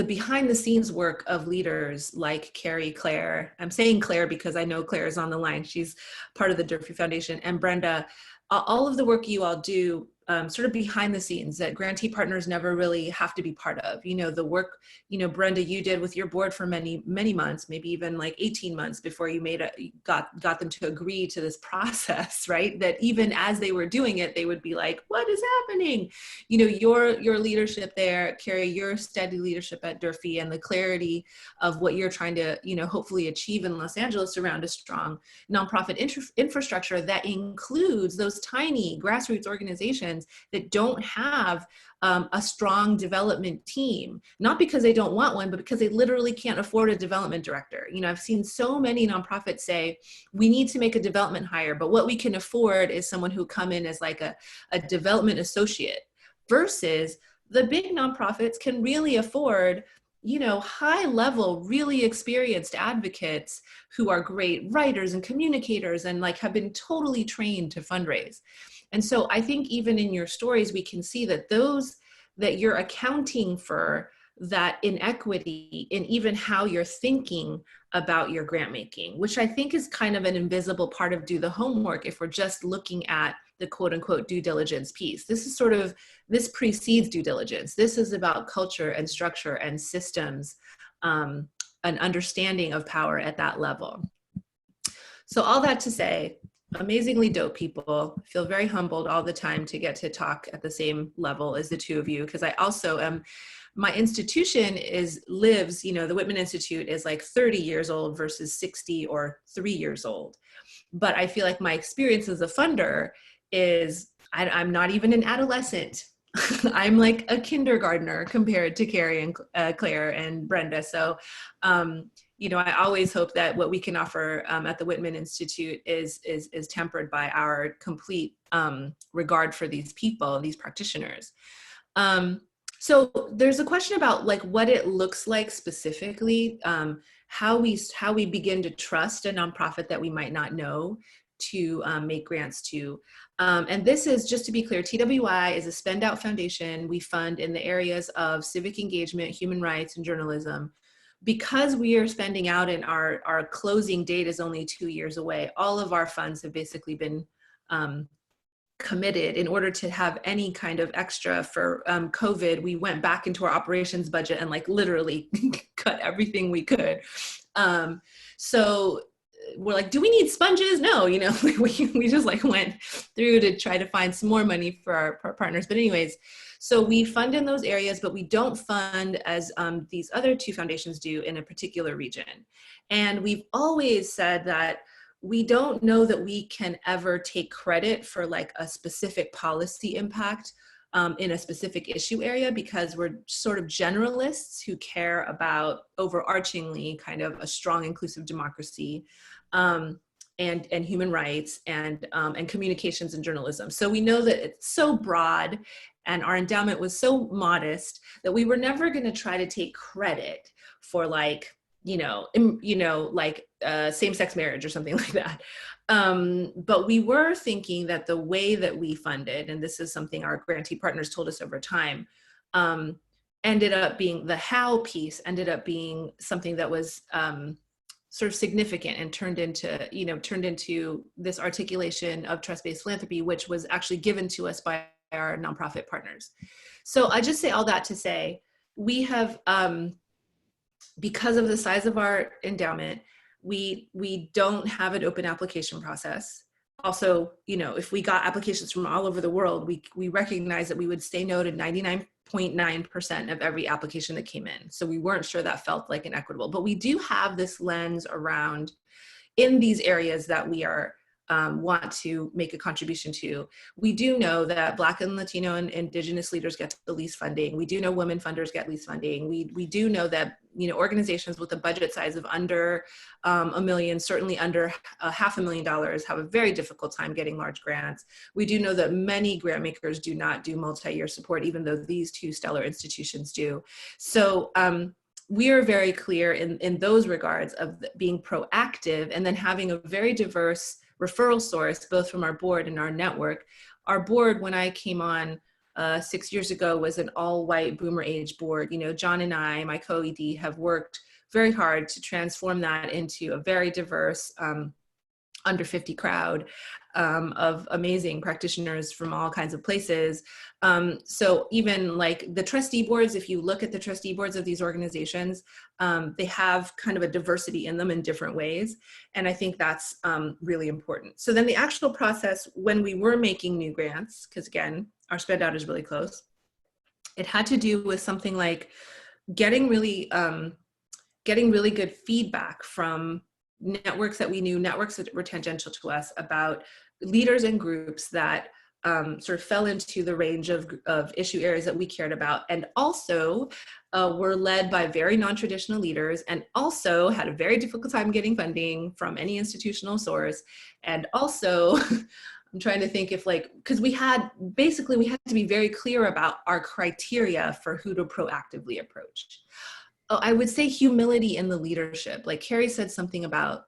behind the scenes work of leaders like Carrie, Claire. I'm saying Claire because I know Claire is on the line. She's part of the Durfee Foundation, and Brenda. All of the work you all do sort of behind the scenes that grantee partners never really have to be part of. You know, the work, you know, Brenda, you did with your board for many, many months, maybe even like 18 months before you got them to agree to this process, right? That even as they were doing it, they would be like, what is happening? You know, your leadership there, Carrie, your steady leadership at Durfee, and the clarity of what you're trying to, you know, hopefully achieve in Los Angeles around a strong nonprofit infrastructure that includes those tiny grassroots organizations that don't have a strong development team, not because they don't want one, but because they literally can't afford a development director. You know, I've seen so many nonprofits say, we need to make a development hire, but what we can afford is someone who come in as like a development associate, versus the big nonprofits can really afford, you know, high level, really experienced advocates who are great writers and communicators and like have been totally trained to fundraise. And so I think even in your stories, we can see that that you're accounting for that inequity in even how you're thinking about your grant making, which I think is kind of an invisible part of do the homework if we're just looking at the quote unquote due diligence piece. This is sort of, this precedes due diligence. This is about culture and structure and systems, an understanding of power at that level. So all that to say, amazingly dope people. Feel very humbled all the time to get to talk at the same level as the two of you, because I also am, my institution lives, you know, the Whitman Institute is like 30 years old versus 60 or 3 years old. But I feel like my experience as a funder is, I'm not even an adolescent. I'm like a kindergartner compared to Carrie and Claire and Brenda. So, you know, I always hope that what we can offer at the Whitman Institute is tempered by our complete regard for these people, these practitioners. So there's a question about like what it looks like specifically, how we begin to trust a nonprofit that we might not know to make grants to. And this is, just to be clear, TWI is a spend out foundation. We fund in the areas of civic engagement, human rights, and journalism. Because we are spending out and our closing date is only 2 years away, all of our funds have basically been committed. In order to have any kind of extra for COVID, we went back into our operations budget and like literally cut everything we could. So we're like, do we need sponges? No, you know, we just like went through to try to find some more money for our partners. But anyways, so we fund in those areas, but we don't fund as these other two foundations do in a particular region. And we've always said that we don't know that we can ever take credit for like a specific policy impact in a specific issue area, because we're sort of generalists who care about overarchingly kind of a strong inclusive democracy and human rights and communications and journalism. So we know that it's so broad and our endowment was so modest that we were never going to try to take credit for like, like same-sex marriage or something like that. But we were thinking that the way that we funded, and this is something our grantee partners told us over time, ended up being the how piece, ended up being something that was sort of significant and turned into this articulation of trust-based philanthropy, which was actually given to us by our nonprofit partners. So I just say all that to say, we have, because of the size of our endowment, we don't have an open application process. Also, if we got applications from all over the world, we recognize that we would say no to 99.9% of every application that came in. So we weren't sure that felt like inequitable, but we do have this lens around in these areas that we are want to make a contribution to. We do know that Black and Latino and Indigenous leaders get the least funding. We do know women funders get least funding. We do know that, you know, organizations with a budget size of under $1 million, certainly under $500,000, have a very difficult time getting large grants. We do know that many grant makers do not do multi-year support, even though these two stellar institutions do. So we are very clear in those regards of being proactive and then having a very diverse referral source, both from our board and our network. Our board, when I came on 6 years ago, was an all-white boomer age board. You know, John and I, my co-ED, have worked very hard to transform that into a very diverse under 50 crowd of amazing practitioners from all kinds of places. So even like the trustee boards, if you look at the trustee boards of these organizations, they have kind of a diversity in them in different ways. And I think that's really important. So then the actual process when we were making new grants, because again, our spend out is really close, it had to do with something like getting really good feedback from networks that we knew, networks that were tangential to us, about leaders and groups that sort of fell into the range of issue areas that we cared about, and also were led by very non-traditional leaders, and also had a very difficult time getting funding from any institutional source. And also, I'm trying to think if because we had to be very clear about our criteria for who to proactively approach. I would say humility in the leadership. Like Carrie said something about,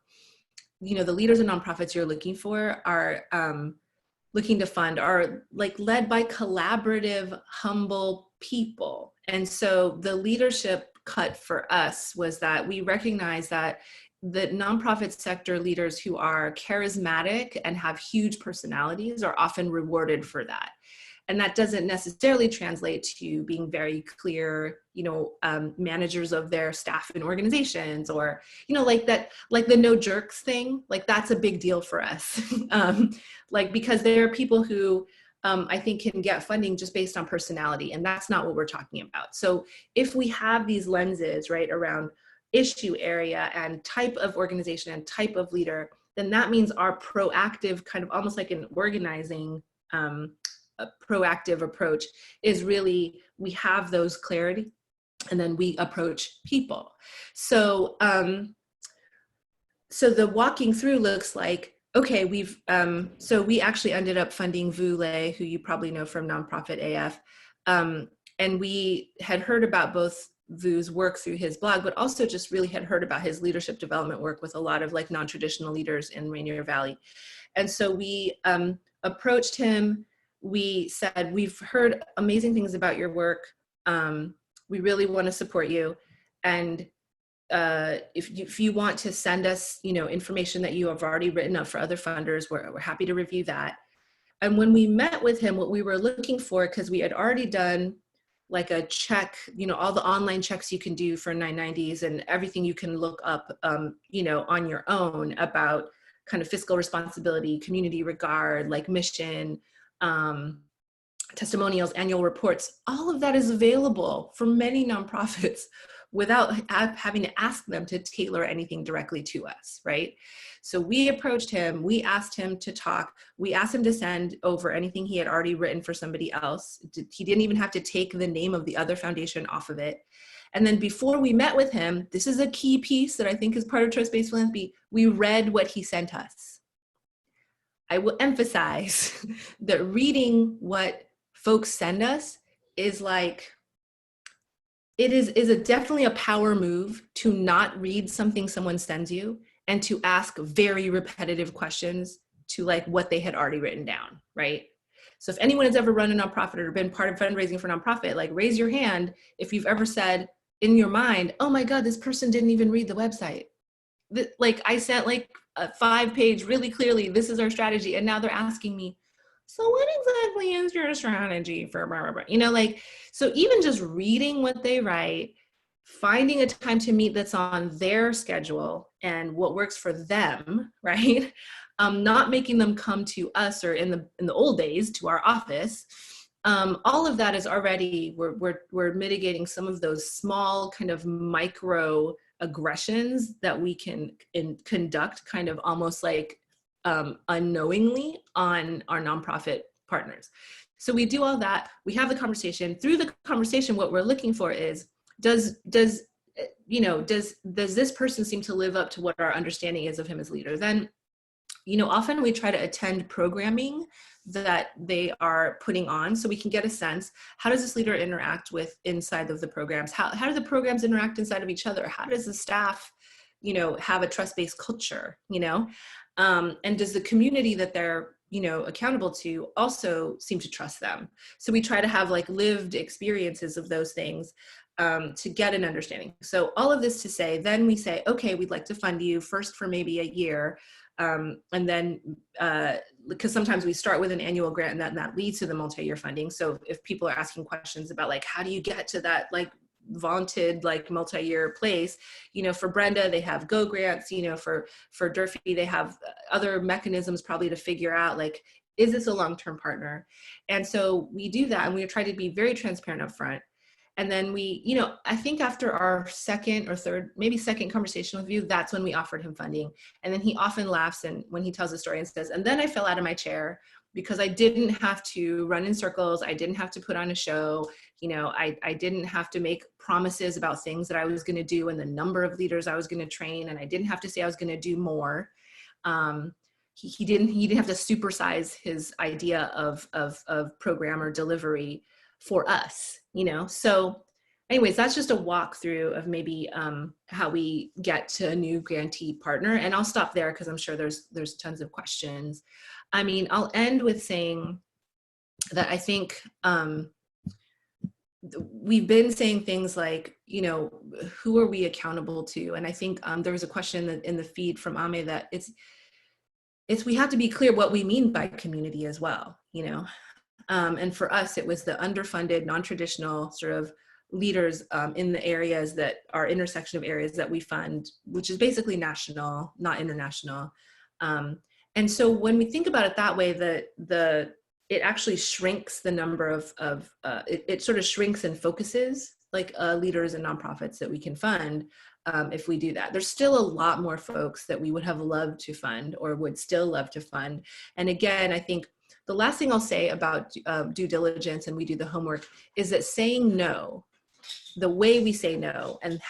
you know, the leaders and nonprofits you're looking for are looking to fund are like led by collaborative, humble people. And so the leadership cut for us was that we recognize that the nonprofit sector leaders who are charismatic and have huge personalities are often rewarded for that. And that doesn't necessarily translate to being very clear, you know, managers of their staff and organizations, or, you know, like the no jerks thing, like that's a big deal for us. Because there are people who I think can get funding just based on personality, and that's not what we're talking about. So if we have these lenses, right, around issue area and type of organization and type of leader, then that means our proactive, kind of almost like an organizing a proactive approach is really, we have those clarity and then we approach people. So so the walking through looks like, okay, so we actually ended up funding Vu Le, who you probably know from Nonprofit AF. And we had heard about both Vu's work through his blog, but also just really had heard about his leadership development work with a lot of like non-traditional leaders in Rainier Valley. And so we approached him. We said, we've heard amazing things about your work. We really want to support you. And if you want to send us, you know, information that you have already written up for other funders, we're happy to review that. And when we met with him, what we were looking for, because we had already done like a check, you know, all the online checks you can do for 990s and everything you can look up, you know, on your own about kind of fiscal responsibility, community regard, like mission, testimonials, annual reports, all of that is available for many nonprofits without having to ask them to tailor anything directly to us, right? So we approached him, we asked him to talk, we asked him to send over anything he had already written for somebody else. He didn't even have to take the name of the other foundation off of it. And then before we met with him, this is a key piece that I think is part of trust-based philanthropy, we read what he sent us. I will emphasize that reading what folks send us is like, it is definitely a power move to not read something someone sends you and to ask very repetitive questions to like what they had already written down, right? So if anyone has ever run a nonprofit or been part of fundraising for a nonprofit, like raise your hand if you've ever said in your mind, oh my God, this person didn't even read the website. Like I sent like a 5-page really clearly, this is our strategy. And now they're asking me, so what exactly is your strategy for blah, blah, blah? You know, like, so even just reading what they write, finding a time to meet that's on their schedule and what works for them, right? Not making them come to us or in the old days to our office. All of that is already, we're mitigating some of those small kind of micro aggressions that we can conduct kind of almost like unknowingly on our nonprofit partners. So we do all that. We have the conversation. Through the conversation, what we're looking for is, does this person seem to live up to what our understanding is of him as leader? Then, often we try to attend programming that they are putting on so we can get a sense, how does this leader interact with inside of the programs? How do the programs interact inside of each other? How does the staff, have a trust-based culture, and does the community that they're, accountable to also seem to trust them? So we try to have like lived experiences of those things to get an understanding. So all of this to say, then we say, okay, we'd like to fund you first for maybe a year. And then, because sometimes we start with an annual grant and that leads to the multi-year funding. So if people are asking questions about like, how do you get to that like vaunted like multi-year place, for Brenda, they have Go grants, for Durfee, they have other mechanisms probably to figure out like, is this a long-term partner? And so we do that, and we try to be very transparent up front. And then we, I think after our second or third, maybe second conversation with you, that's when we offered him funding. And then he often laughs, and when he tells the story and says, and then I fell out of my chair because I didn't have to run in circles. I didn't have to put on a show. I didn't have to make promises about things that I was going to do and the number of leaders I was going to train. And I didn't have to say I was going to do more. He didn't have to supersize his idea of program or delivery for us, So anyways, that's just a walkthrough of maybe how we get to a new grantee partner. And I'll stop there because I'm sure there's tons of questions. I mean, I'll end with saying that I think we've been saying things like, who are we accountable to? And I think there was a question in the feed from Ame that it's we have to be clear what we mean by community as well, And for us, it was the underfunded, non-traditional sort of leaders in the areas that are intersection of areas that we fund, which is basically national, not international. And so when we think about it that way, it actually shrinks the number of it sort of shrinks and focuses like leaders and nonprofits that we can fund if we do that. There's still a lot more folks that we would have loved to fund or would still love to fund. And again, I think the last thing I'll say about due diligence, and we do the homework, is that saying no, the way we say no, and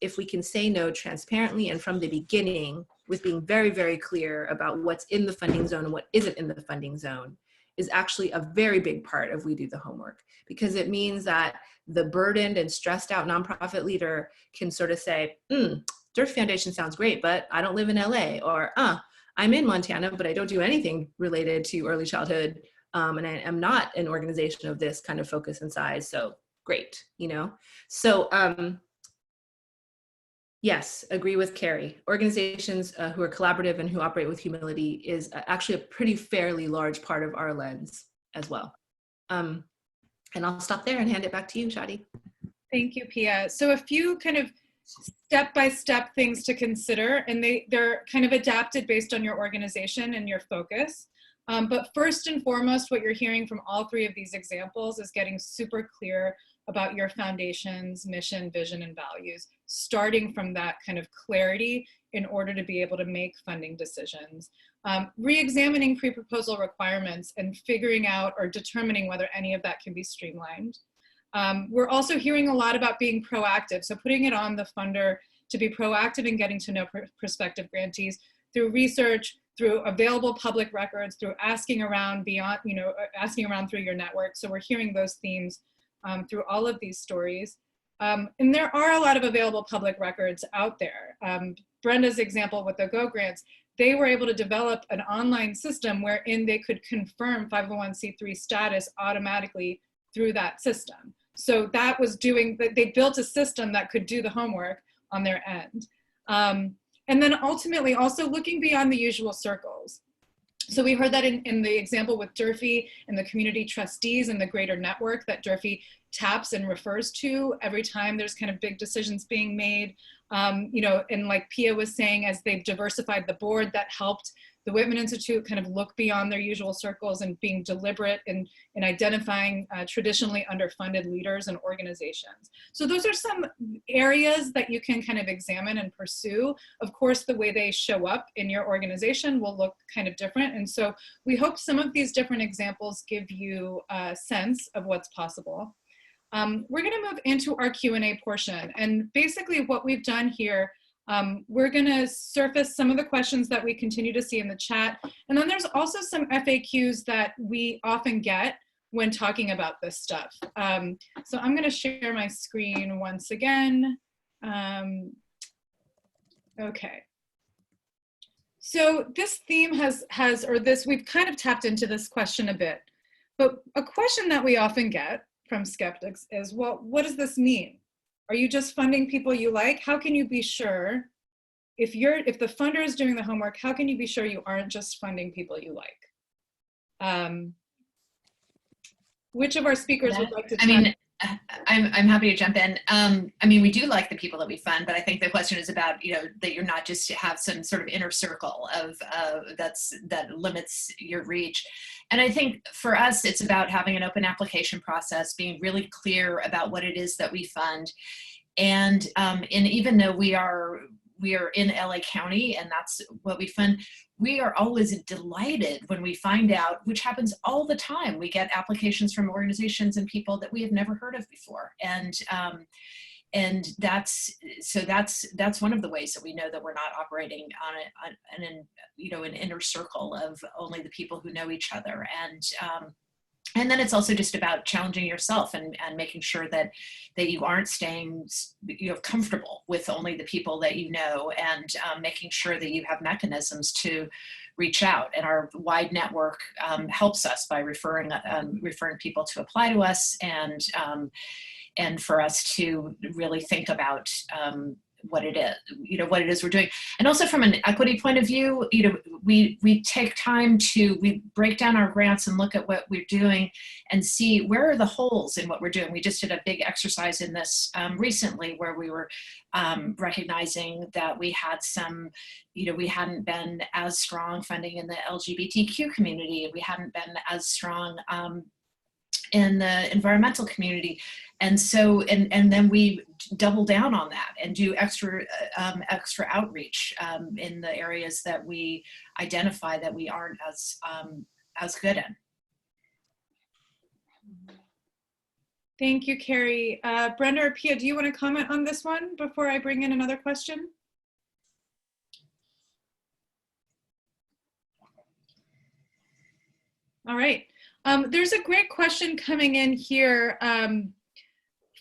if we can say no transparently and from the beginning with being very, very clear about what's in the funding zone and what isn't in the funding zone, is actually a very big part of we do the homework, because it means that the burdened and stressed out nonprofit leader can sort of say, Durfee Foundation sounds great, but I don't live in LA, or I'm in Montana, but I don't do anything related to early childhood, and I am not an organization of this kind of focus and size, so great, So yes, agree with Carrie. Organizations who are collaborative and who operate with humility is actually a pretty fairly large part of our lens as well. And I'll stop there and hand it back to you, Shadi. Thank you, Pia. So a few kind of step-by-step things to consider, and they're kind of adapted based on your organization and your focus. But first and foremost, what you're hearing from all three of these examples is getting super clear about your foundation's mission, vision, and values, starting from that kind of clarity in order to be able to make funding decisions. Re-examining pre-proposal requirements and figuring out or determining whether any of that can be streamlined. We're also hearing a lot about being proactive, so putting it on the funder to be proactive in getting to know prospective grantees through research, through available public records, through asking around beyond, asking around through your network. So we're hearing those themes through all of these stories. And there are a lot of available public records out there. Brenda's example with the Go grants, they were able to develop an online system wherein they could confirm 501c3 status automatically through that system. So that was they built a system that could do the homework on their end. And then ultimately also looking beyond the usual circles. So we heard that in the example with Durfee and the community trustees and the greater network that Durfee taps and refers to every time there's kind of big decisions being made. And like Pia was saying, as they've diversified the board, that helped the Whitman Institute kind of look beyond their usual circles and being deliberate in identifying traditionally underfunded leaders and organizations. So those are some areas that you can kind of examine and pursue. Of course, the way they show up in your organization will look kind of different. And so we hope some of these different examples give you a sense of what's possible. We're going to move into our Q&A portion. And basically what we've done here, we're going to surface some of the questions that we continue to see in the chat. And then there's also some FAQs that we often get when talking about this stuff. So I'm going to share my screen once again. Okay. So this theme we've kind of tapped into this question a bit. But a question that we often get from skeptics is, well, what does this mean? Are you just funding people you like? How can you be sure, if the funder is doing the homework, how can you be sure you aren't just funding people you like? Which of our speakers would like to I'm happy to jump in. I mean, we do like the people that we fund, but I think the question is about, that you're not just have some sort of inner circle of that limits your reach. And I think for us, it's about having an open application process, being really clear about what it is that we fund. And even though we are in LA County and that's what we fund, we are always delighted when we find out, which happens all the time. We get applications from organizations and people that we have never heard of before. And that's one of the ways that we know that we're not operating on an inner circle of only the people who know each other. And then it's also just about challenging yourself and making sure that you aren't staying comfortable with only the people that you know, and making sure that you have mechanisms to reach out. And our wide network helps us by referring people to apply to us, and for us to really think about what it is we're doing. And also from an equity point of view, we take time we break down our grants and look at what we're doing and see where are the holes in what we're doing. We just did a big exercise in this recently where we were recognizing that we had we hadn't been as strong funding in the LGBTQ community. We hadn't been as strong in the environmental community. And so, and then we double down on that and do extra outreach in the areas that we identify that we aren't as good in. Thank you, Carrie. Brenda or Pia, do you want to comment on this one before I bring in another question? All right. There's a great question coming in here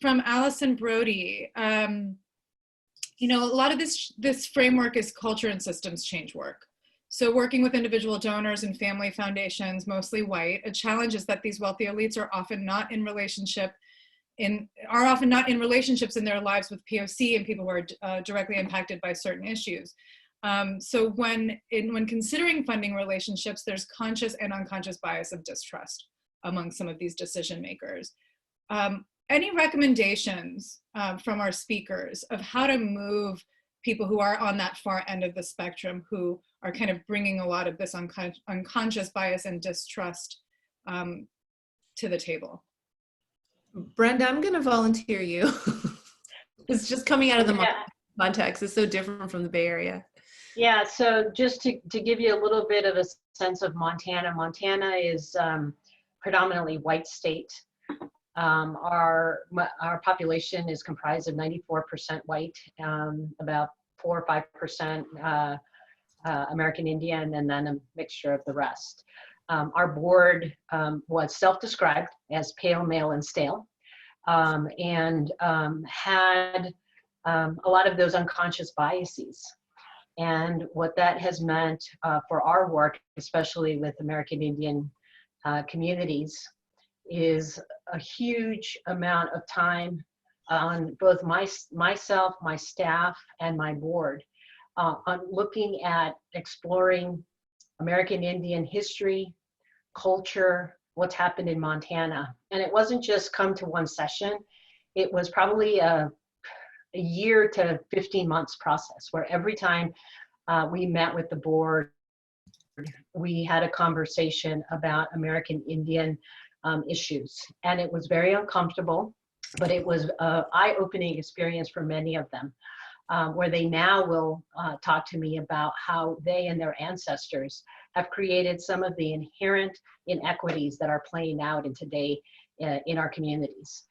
from Allison Brody. A lot of this framework is culture and systems change work. So working with individual donors and family foundations, mostly white, a challenge is that these wealthy elites are often not in relationships in their lives with POC and people who are directly impacted by certain issues. So when considering funding relationships, there's conscious and unconscious bias of distrust among some of these decision makers. Any recommendations from our speakers of how to move people who are on that far end of the spectrum, who are kind of bringing a lot of this unconscious bias and distrust to the table? Brenda, I'm going to volunteer you. It's just coming out of the context. It's so different from the Bay Area. Yeah, so just to give you a little bit of a sense of Montana. Montana is predominantly white state. Our population is comprised of 94% white, about 4 or 5% American Indian, and then a mixture of the rest. Our board was self-described as pale, male, and stale, and had a lot of those unconscious biases. And what that has meant for our work, especially with American Indian communities, is a huge amount of time on both myself, my staff, and my board on looking at exploring American Indian history, culture, what's happened in Montana. And it wasn't just come to one session. It was probably a year to 15 months process where every time we met with the board we had a conversation about American Indian issues, and it was very uncomfortable, but it was an eye-opening experience for many of them, where they now will talk to me about how they and their ancestors have created some of the inherent inequities that are playing out in today in our communities.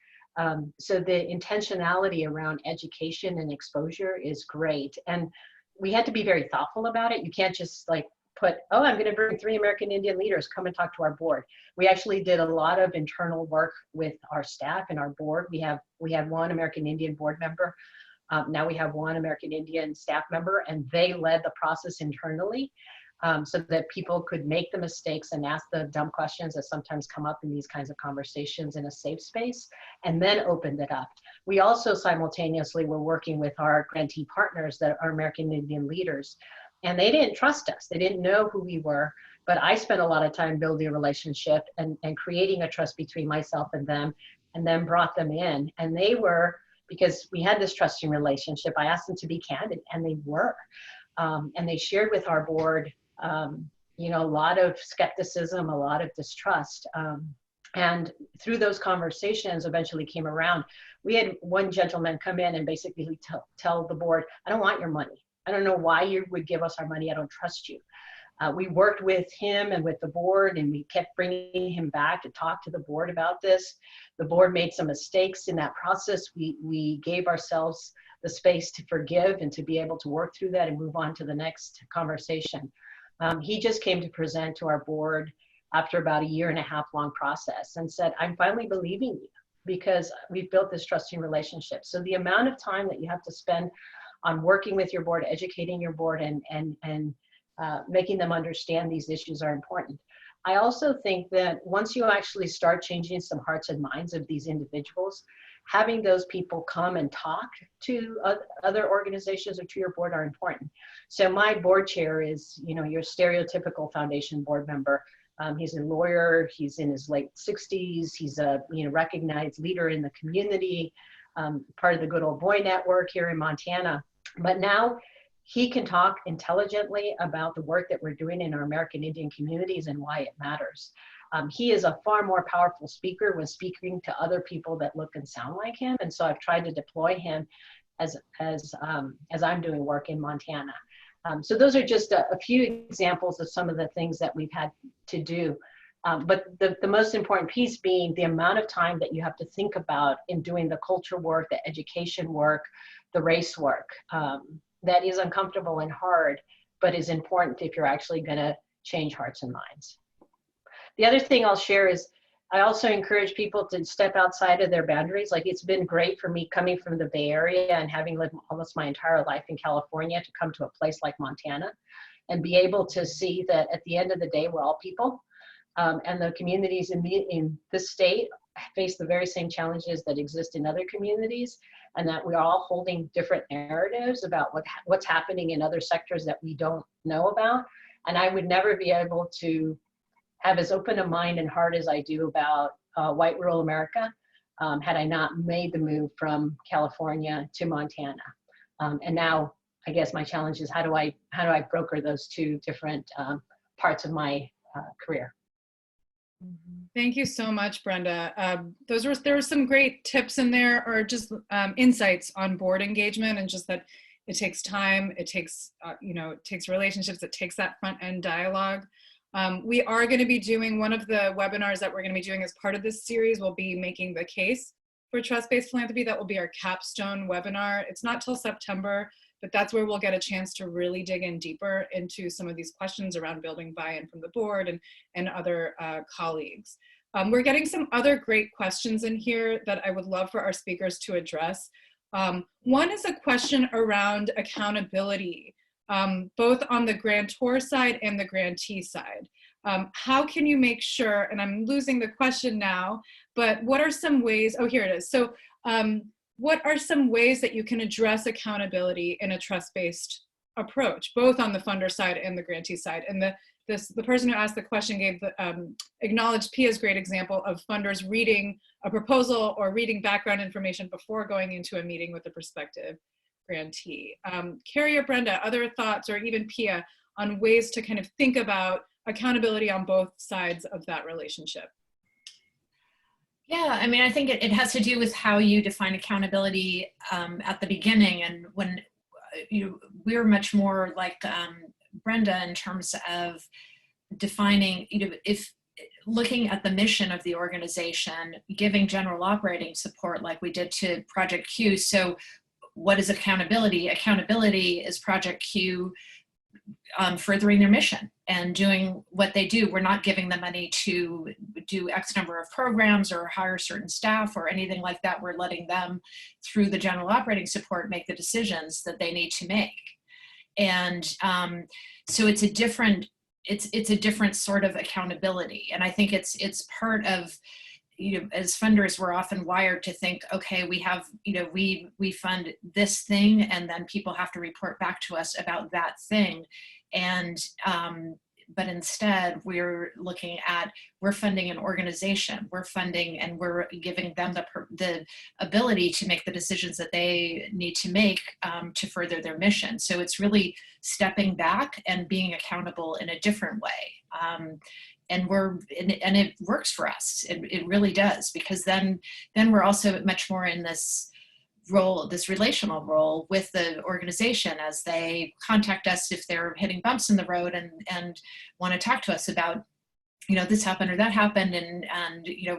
So the intentionality around education and exposure is great. And we had to be very thoughtful about it. You can't just like put, oh, I'm going to bring 3 American Indian leaders, come and talk to our board. We actually did a lot of internal work with our staff and our board. We had 1 American Indian board member. Now we have 1 American Indian staff member, and they led the process internally so that people could make the mistakes and ask the dumb questions that sometimes come up in these kinds of conversations in a safe space, and then opened it up. We also simultaneously were working with our grantee partners that are American Indian leaders, and they didn't trust us. They didn't know who we were, but I spent a lot of time building a relationship and creating a trust between myself and them, and then brought them in. And they were, because we had this trusting relationship, I asked them to be candid, and they were. And they shared with our board, you know, a lot of skepticism, a lot of distrust. And through those conversations eventually came around. We had one gentleman come in and basically tell the board, I don't want your money. I don't know why you would give us our money. I don't trust you. We worked with him and with the board, and we kept bringing him back to talk to the board about this. The board made some mistakes in that process. We gave ourselves the space to forgive and to be able to work through that and move on to the next conversation. He just came to present to our board after about a 1.5 year long process and said, I'm finally believing you because we've built this trusting relationship. So the amount of time that you have to spend on working with your board, educating your board, and making them understand these issues are important. I also think that once you actually start changing some hearts and minds of these individuals, having those people come and talk to other organizations or to your board are important. So my board chair is, you know, your stereotypical foundation board member. He's a lawyer, he's in his late 60s, he's a recognized leader in the community, part of the Good Old Boy Network here in Montana. But now he can talk intelligently about the work that we're doing in our American Indian communities and why it matters. He is a far more powerful speaker when speaking to other people that look and sound like him. And so I've tried to deploy him as I'm doing work in Montana. So those are just a few examples of some of the things that we've had to do. But the most important piece being the amount of time that you have to think about in doing the culture work, the education work, the race work. That is uncomfortable and hard, but is important if you're actually going to change hearts and minds. The other thing I'll share is I also encourage people to step outside of their boundaries. Like, it's been great for me coming from the Bay Area and having lived almost my entire life in California to come to a place like Montana and be able to see that at the end of the day, we're all people. And the communities in this state face the very same challenges that exist in other communities, and that we're all holding different narratives about what's happening in other sectors that we don't know about. And I would never be able to have as open a mind and heart as I do about white rural America had I not made the move from California to Montana. And now I guess my challenge is how do I broker those two different parts of my career. Thank you so much, Brenda. There were some great tips in there, or just insights on board engagement, and just that it takes time, it takes it takes relationships, it takes that front end dialogue. We are going to be doing one of the webinars that we're going to be doing as part of this series. We'll be making the case for trust-based philanthropy. That will be our Capstone webinar. It's not till September, but that's where we'll get a chance to really dig in deeper into some of these questions around building buy-in from the board and other colleagues. We're getting some other great questions in here that I would love for our speakers to address. One is a question around accountability, both on the grantor side and the grantee side. How can you make sure, and I'm losing the question now, but what are some ways, oh, here it is. So what are some ways that you can address accountability in a trust-based approach, both on the funder side and the grantee side? And the person who asked the question gave acknowledged Pia's great example of funders reading a proposal or reading background information before going into a meeting with a prospective grantee. Carrie or Brenda, other thoughts, or even Pia, on ways to kind of think about accountability on both sides of that relationship. Yeah, I mean, I think it has to do with how you define accountability at the beginning. And when we're much more like Brenda in terms of defining, if looking at the mission of the organization, giving general operating support like we did to Project Q. So what is accountability? Accountability is Project Q furthering their mission and doing what they do. We're not giving them money to do X number of programs or hire certain staff or anything like that. We're letting them, through the general operating support, make the decisions that they need to make. And so it's a different sort of accountability. And I think it's part of, as funders, we're often wired to think, okay, we have, we fund this thing, and then people have to report back to us about that thing. And, but instead we're looking at, we're funding an organization, we're funding, and we're giving them the ability to make the decisions that they need to make to further their mission. So it's really stepping back and being accountable in a different way. And it works for us. It really does, because then we're also much more in this role, this relational role with the organization as they contact us if they're hitting bumps in the road and want to talk to us about, this happened or that happened, and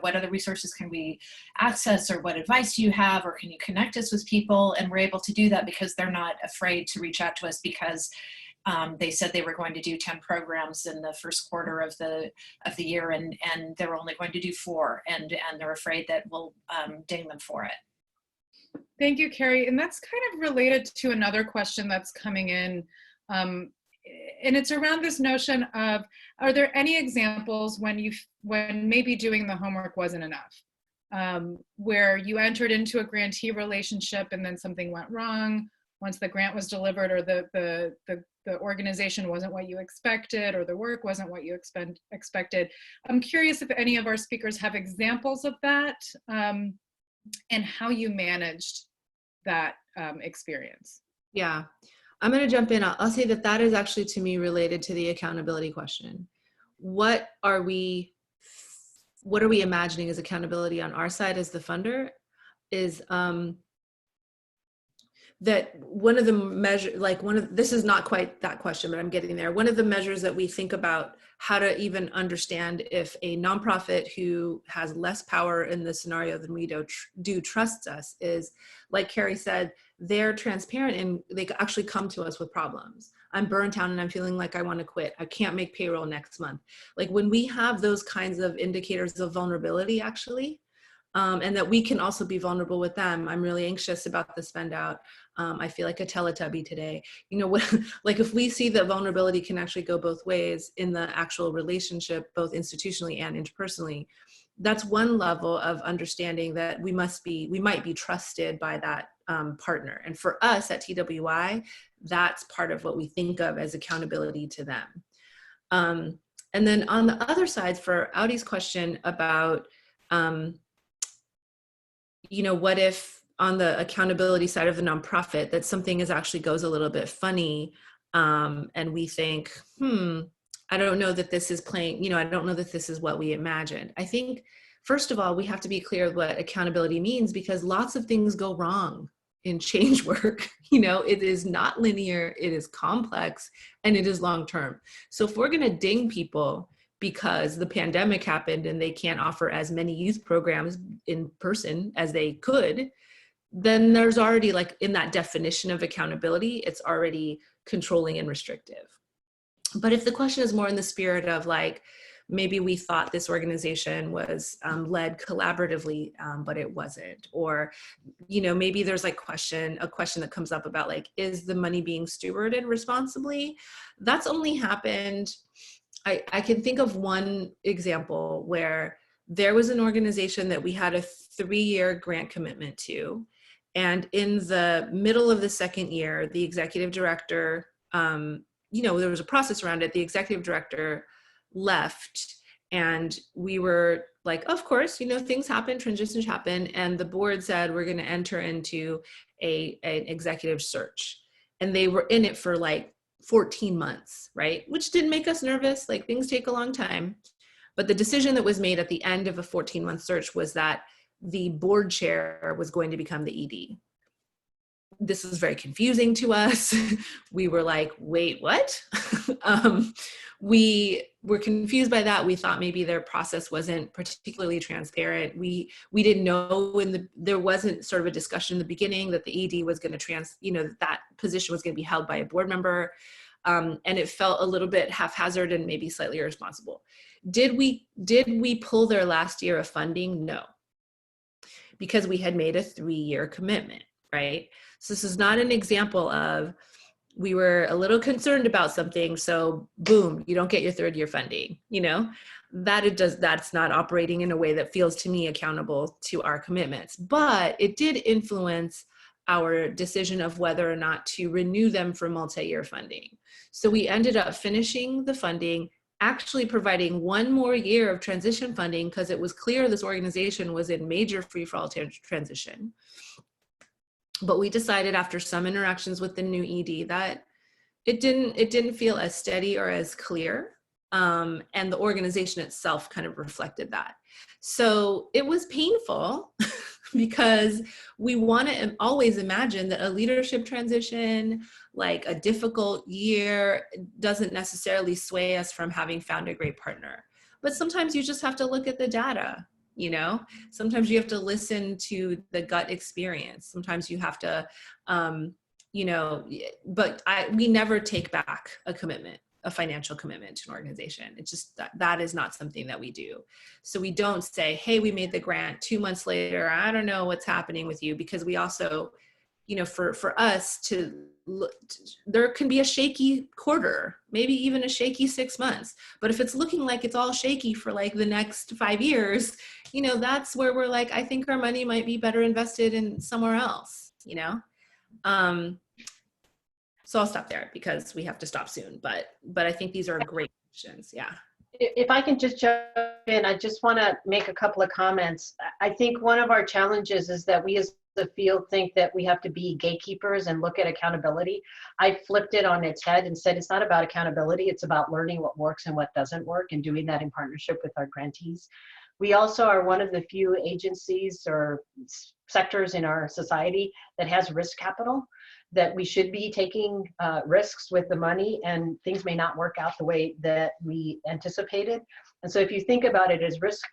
what other resources can we access, or what advice do you have, or can you connect us with people? And we're able to do that because they're not afraid to reach out to us because they said they were going to do 10 programs in the first quarter of the year, and they're only going to do 4, and they're afraid that we'll ding them for it. Thank you, Carrie. And that's kind of related to another question that's coming in. And it's around this notion of, are there any examples when maybe doing the homework wasn't enough? Where you entered into a grantee relationship and then something went wrong once the grant was delivered, or the organization wasn't what you expected, or the work wasn't what you expected. I'm curious if any of our speakers have examples of that, and how you managed that experience. Yeah, I'm going to jump in. I'll say that is actually, to me, related to the accountability question. What are we imagining as accountability on our side as the funder is that one of the measures, this is not quite that question, but I'm getting there. One of the measures that we think about how to even understand if a nonprofit who has less power in this scenario than we do trusts us is, like Carrie said, they're transparent and they actually come to us with problems. I'm burnt out and I'm feeling like I want to quit. I can't make payroll next month. Like when we have those kinds of indicators of vulnerability, actually, and that we can also be vulnerable with them. I'm really anxious about the spend out. I feel like a Teletubby today. Like if we see that vulnerability can actually go both ways in the actual relationship, both institutionally and interpersonally, that's one level of understanding that we might be trusted by that partner. And for us at TWI, that's part of what we think of as accountability to them. And then on the other side, for Audi's question about, what if on the accountability side of the nonprofit that something actually goes a little bit funny, and we think, I don't know that this is playing, I don't know that this is what we imagined. I think, first of all, we have to be clear what accountability means, because lots of things go wrong in change work. It is not linear, it is complex, and it is long-term. So if we're gonna ding people because the pandemic happened and they can't offer as many youth programs in person as they could, then there's already, like, in that definition of accountability, it's already controlling and restrictive. But if the question is more in the spirit of, like, maybe we thought this organization was led collaboratively, but it wasn't, or, maybe there's a question that comes up about, like, is the money being stewarded responsibly? That's only happened, I can think of one example where there was an organization that we had a 3-year grant commitment to. And in the middle of the second year, the executive director, there was a process around it. The executive director left, and we were like, of course, things happen, transitions happen. And the board said, we're going to enter into an executive search. And they were in it for like 14 months, right? Which didn't make us nervous. Like, things take a long time. But the decision that was made at the end of a 14-month search was that the board chair was going to become the ED. This was very confusing to us. We were like, wait, what? We were confused by that. We thought maybe their process wasn't particularly transparent. We didn't know there wasn't sort of a discussion in the beginning that the ED was going to that position was going to be held by a board member. And it felt a little bit haphazard and maybe slightly irresponsible. Did we pull their last year of funding? No, because we had made a 3-year commitment, right? So this is not an example of, we were a little concerned about something, so boom, you don't get your 3rd year funding, that's not operating in a way that feels to me accountable to our commitments. But it did influence our decision of whether or not to renew them for multi-year funding. So we ended up finishing the funding, actually providing 1 more year of transition funding, because it was clear this organization was in major free-for-all transition. But we decided after some interactions with the new ED that it didn't feel as steady or as clear. And the organization itself kind of reflected that. So it was painful because we want to always imagine that a leadership transition, like a difficult year, doesn't necessarily sway us from having found a great partner. But sometimes you just have to look at the data. Sometimes you have to listen to the gut experience. Sometimes you have to, but we never take back a commitment, a financial commitment to an organization. It's just that is not something that we do. So we don't say, hey, we made the grant 2 months later, I don't know what's happening with you, because we also, for us to look, there can be a shaky quarter, maybe even a shaky 6 months. But if it's looking like it's all shaky for like the next 5 years, that's where we're like, I think our money might be better invested in somewhere else, So I'll stop there because we have to stop soon. But I think these are great questions. Yeah. If I can just jump in, I just want to make a couple of comments. I think one of our challenges is that we as the field think that we have to be gatekeepers and look at accountability. I flipped it on its head and said it's not about accountability, it's about learning what works and what doesn't work, and doing that in partnership with our grantees. We also are one of the few agencies or sectors in our society that has risk capital, that we should be taking risks with the money, and things may not work out the way that we anticipated. And so if you think about it as risk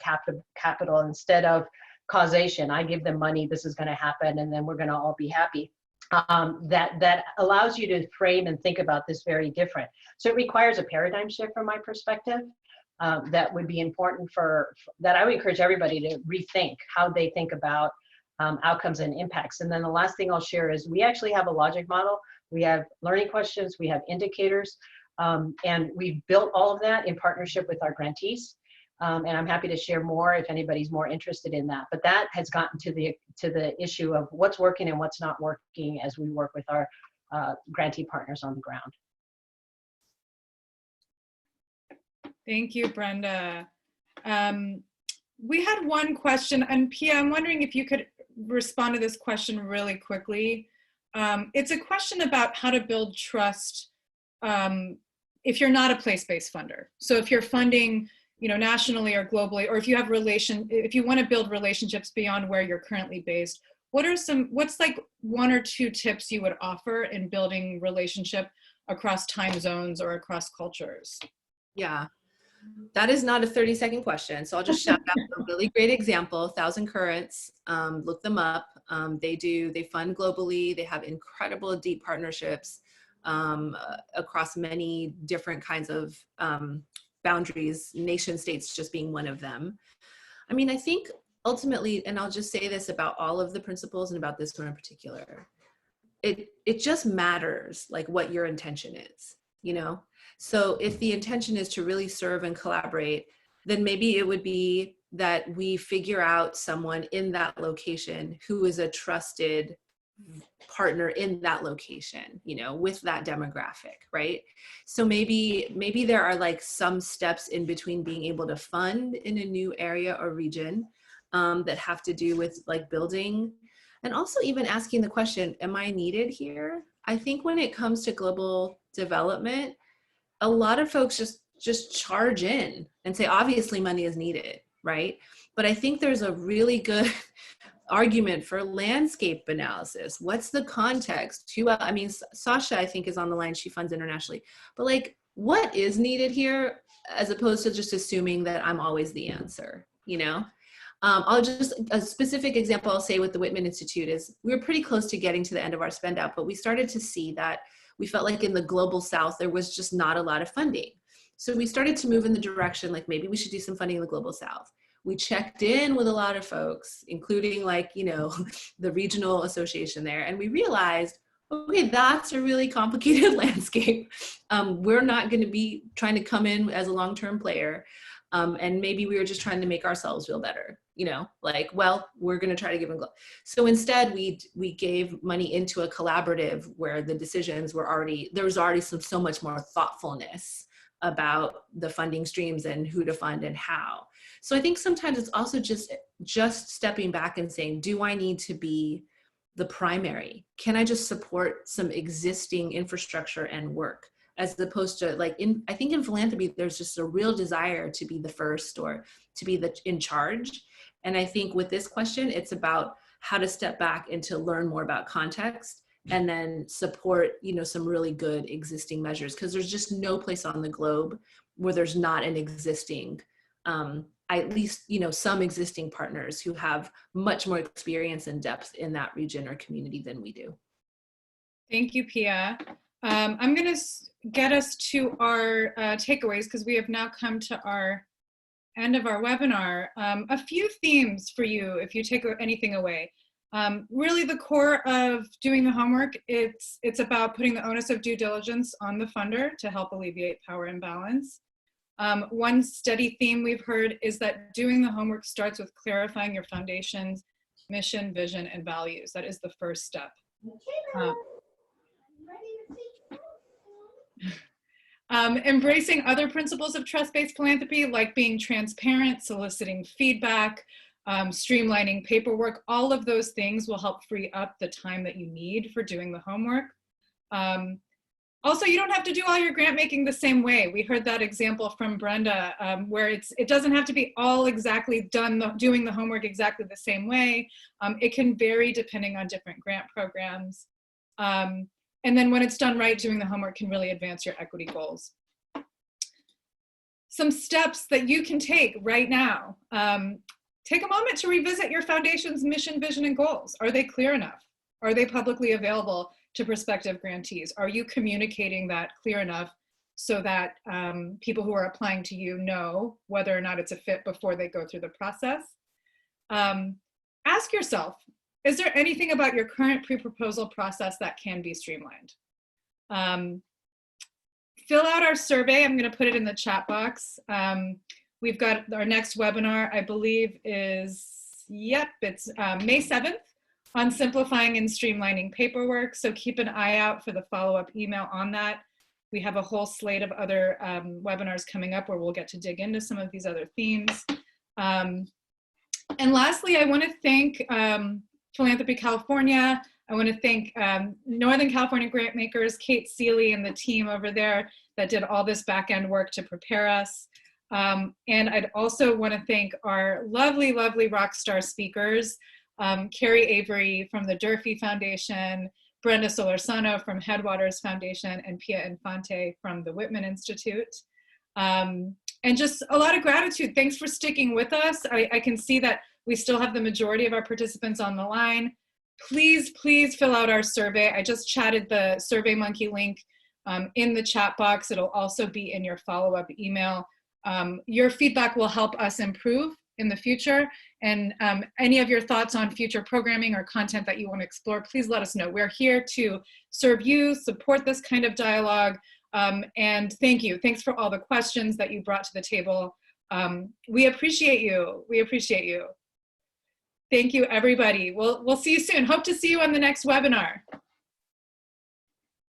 capital instead of causation, I give them money, this is going to happen, and then we're going to all be happy. That allows you to frame and think about this very different. So it requires a paradigm shift from my perspective. That would be important that I would encourage everybody to rethink how they think about outcomes and impacts. And then the last thing I'll share is we actually have a logic model. We have learning questions, we have indicators, and we've built all of that in partnership with our grantees. And I'm happy to share more if anybody's more interested in that. But that has gotten to the issue of what's working and what's not working as we work with our grantee partners on the ground. Thank you, Brenda. We had one question, and Pia, I'm wondering if you could respond to this question really quickly. It's a question about how to build trust if you're not a place-based funder. So if you're funding, nationally or globally, or if you have if you want to build relationships beyond where you're currently based, what's like 1 or 2 tips you would offer in building relationship across time zones or across cultures? Yeah. That is not a 30-second question. So I'll just shout out a really great example, 1000 Currents. Look them up. They fund globally. They have incredible deep partnerships across many different kinds of boundaries, nation states just being one of them. I mean, I think ultimately, and I'll just say this about all of the principles and about this one in particular, it just matters like what your intention is, So if the intention is to really serve and collaborate, then maybe it would be that we figure out someone in that location who is a trusted partner in that location, with that demographic, right? So maybe there are like some steps in between being able to fund in a new area or region that have to do with like building, and also even asking the question, am I needed here? I think when it comes to global development, a lot of folks just charge in and say, obviously money is needed, right? But I think there's a really good argument for landscape analysis. What's the context? I mean, Sasha, I think, is on the line. She funds internationally. But like, what is needed here, as opposed to just assuming that I'm always the answer, you know? A specific example I'll say with the Whitman Institute is we were pretty close to getting to the end of our spend out, but we started to see that we felt like in the global South, there was just not a lot of funding. So we started to move in the direction, like maybe we should do some funding in the global South. We checked in with a lot of folks, including like, you know, the regional association there. And we realized, okay, that's a really complicated landscape. We're not going to be trying to come in as a long-term player. And maybe we were just trying to make ourselves feel better, you know, like, well, we're going to try to give them. So instead we gave money into a collaborative where the decisions were there was already so much more thoughtfulness about the funding streams and who to fund and how. So I think sometimes it's also just stepping back and saying, do I need to be the primary? Can I just support some existing infrastructure and work? As opposed to like, I think in philanthropy, there's just a real desire to be the first or to be in charge. And I think with this question, it's about how to step back and to learn more about context and then support, you know, some really good existing measures, because there's just no place on the globe where there's not an existing, at least, you know, some existing partners who have much more experience and depth in that region or community than we do. Thank you, Pia. I'm going to get us to our takeaways, because we have now come to our end of our webinar. A few themes for you if you take anything away. Really the core of doing the homework, it's about putting the onus of due diligence on the funder to help alleviate power imbalance. One steady theme we've heard is that doing the homework starts with clarifying your foundation's mission, vision, and values. That is the first step. Embracing other principles of trust-based philanthropy, like being transparent, soliciting feedback, streamlining paperwork, all of those things will help free up the time that you need for doing the homework. Also, you don't have to do all your grant making the same way. We heard that example from Brenda, where it doesn't have to be all exactly doing the homework exactly the same way. It can vary depending on different grant programs. And then when it's done right, doing the homework can really advance your equity goals. Some steps that you can take right now. Take a moment to revisit your foundation's mission, vision, and goals. Are they clear enough? Are they publicly available to prospective grantees? Are you communicating that clear enough so that people who are applying to you know whether or not it's a fit before they go through the process? Ask yourself, is there anything about your current pre-proposal process that can be streamlined? Fill out our survey. I'm going to put it in the chat box. We've got our next webinar, I believe is, it's May 7th on simplifying and streamlining paperwork. So keep an eye out for the follow-up email on that. We have a whole slate of other webinars coming up where we'll get to dig into some of these other themes. And lastly, I want to thank Philanthropy California. I want to thank Northern California grant makers, Kate Seeley and the team over there that did all this back-end work to prepare us. And I'd also want to thank our lovely, lovely rock star speakers, Carrie Avery from the Durfee Foundation, Brenda Solorsano from Headwaters Foundation, and Pia Infante from the Whitman Institute. And just a lot of gratitude. Thanks for sticking with us. I can see that we still have the majority of our participants on the line. Please, please fill out our survey. I just chatted the SurveyMonkey link in the chat box. It'll also be in your follow-up email. Your feedback will help us improve in the future. And any of your thoughts on future programming or content that you want to explore, please let us know. We're here to serve you, support this kind of dialogue. And thank you. Thanks for all the questions that you brought to the table. We appreciate you. We appreciate you. Thank you, everybody. We'll see you soon. Hope to see you on the next webinar.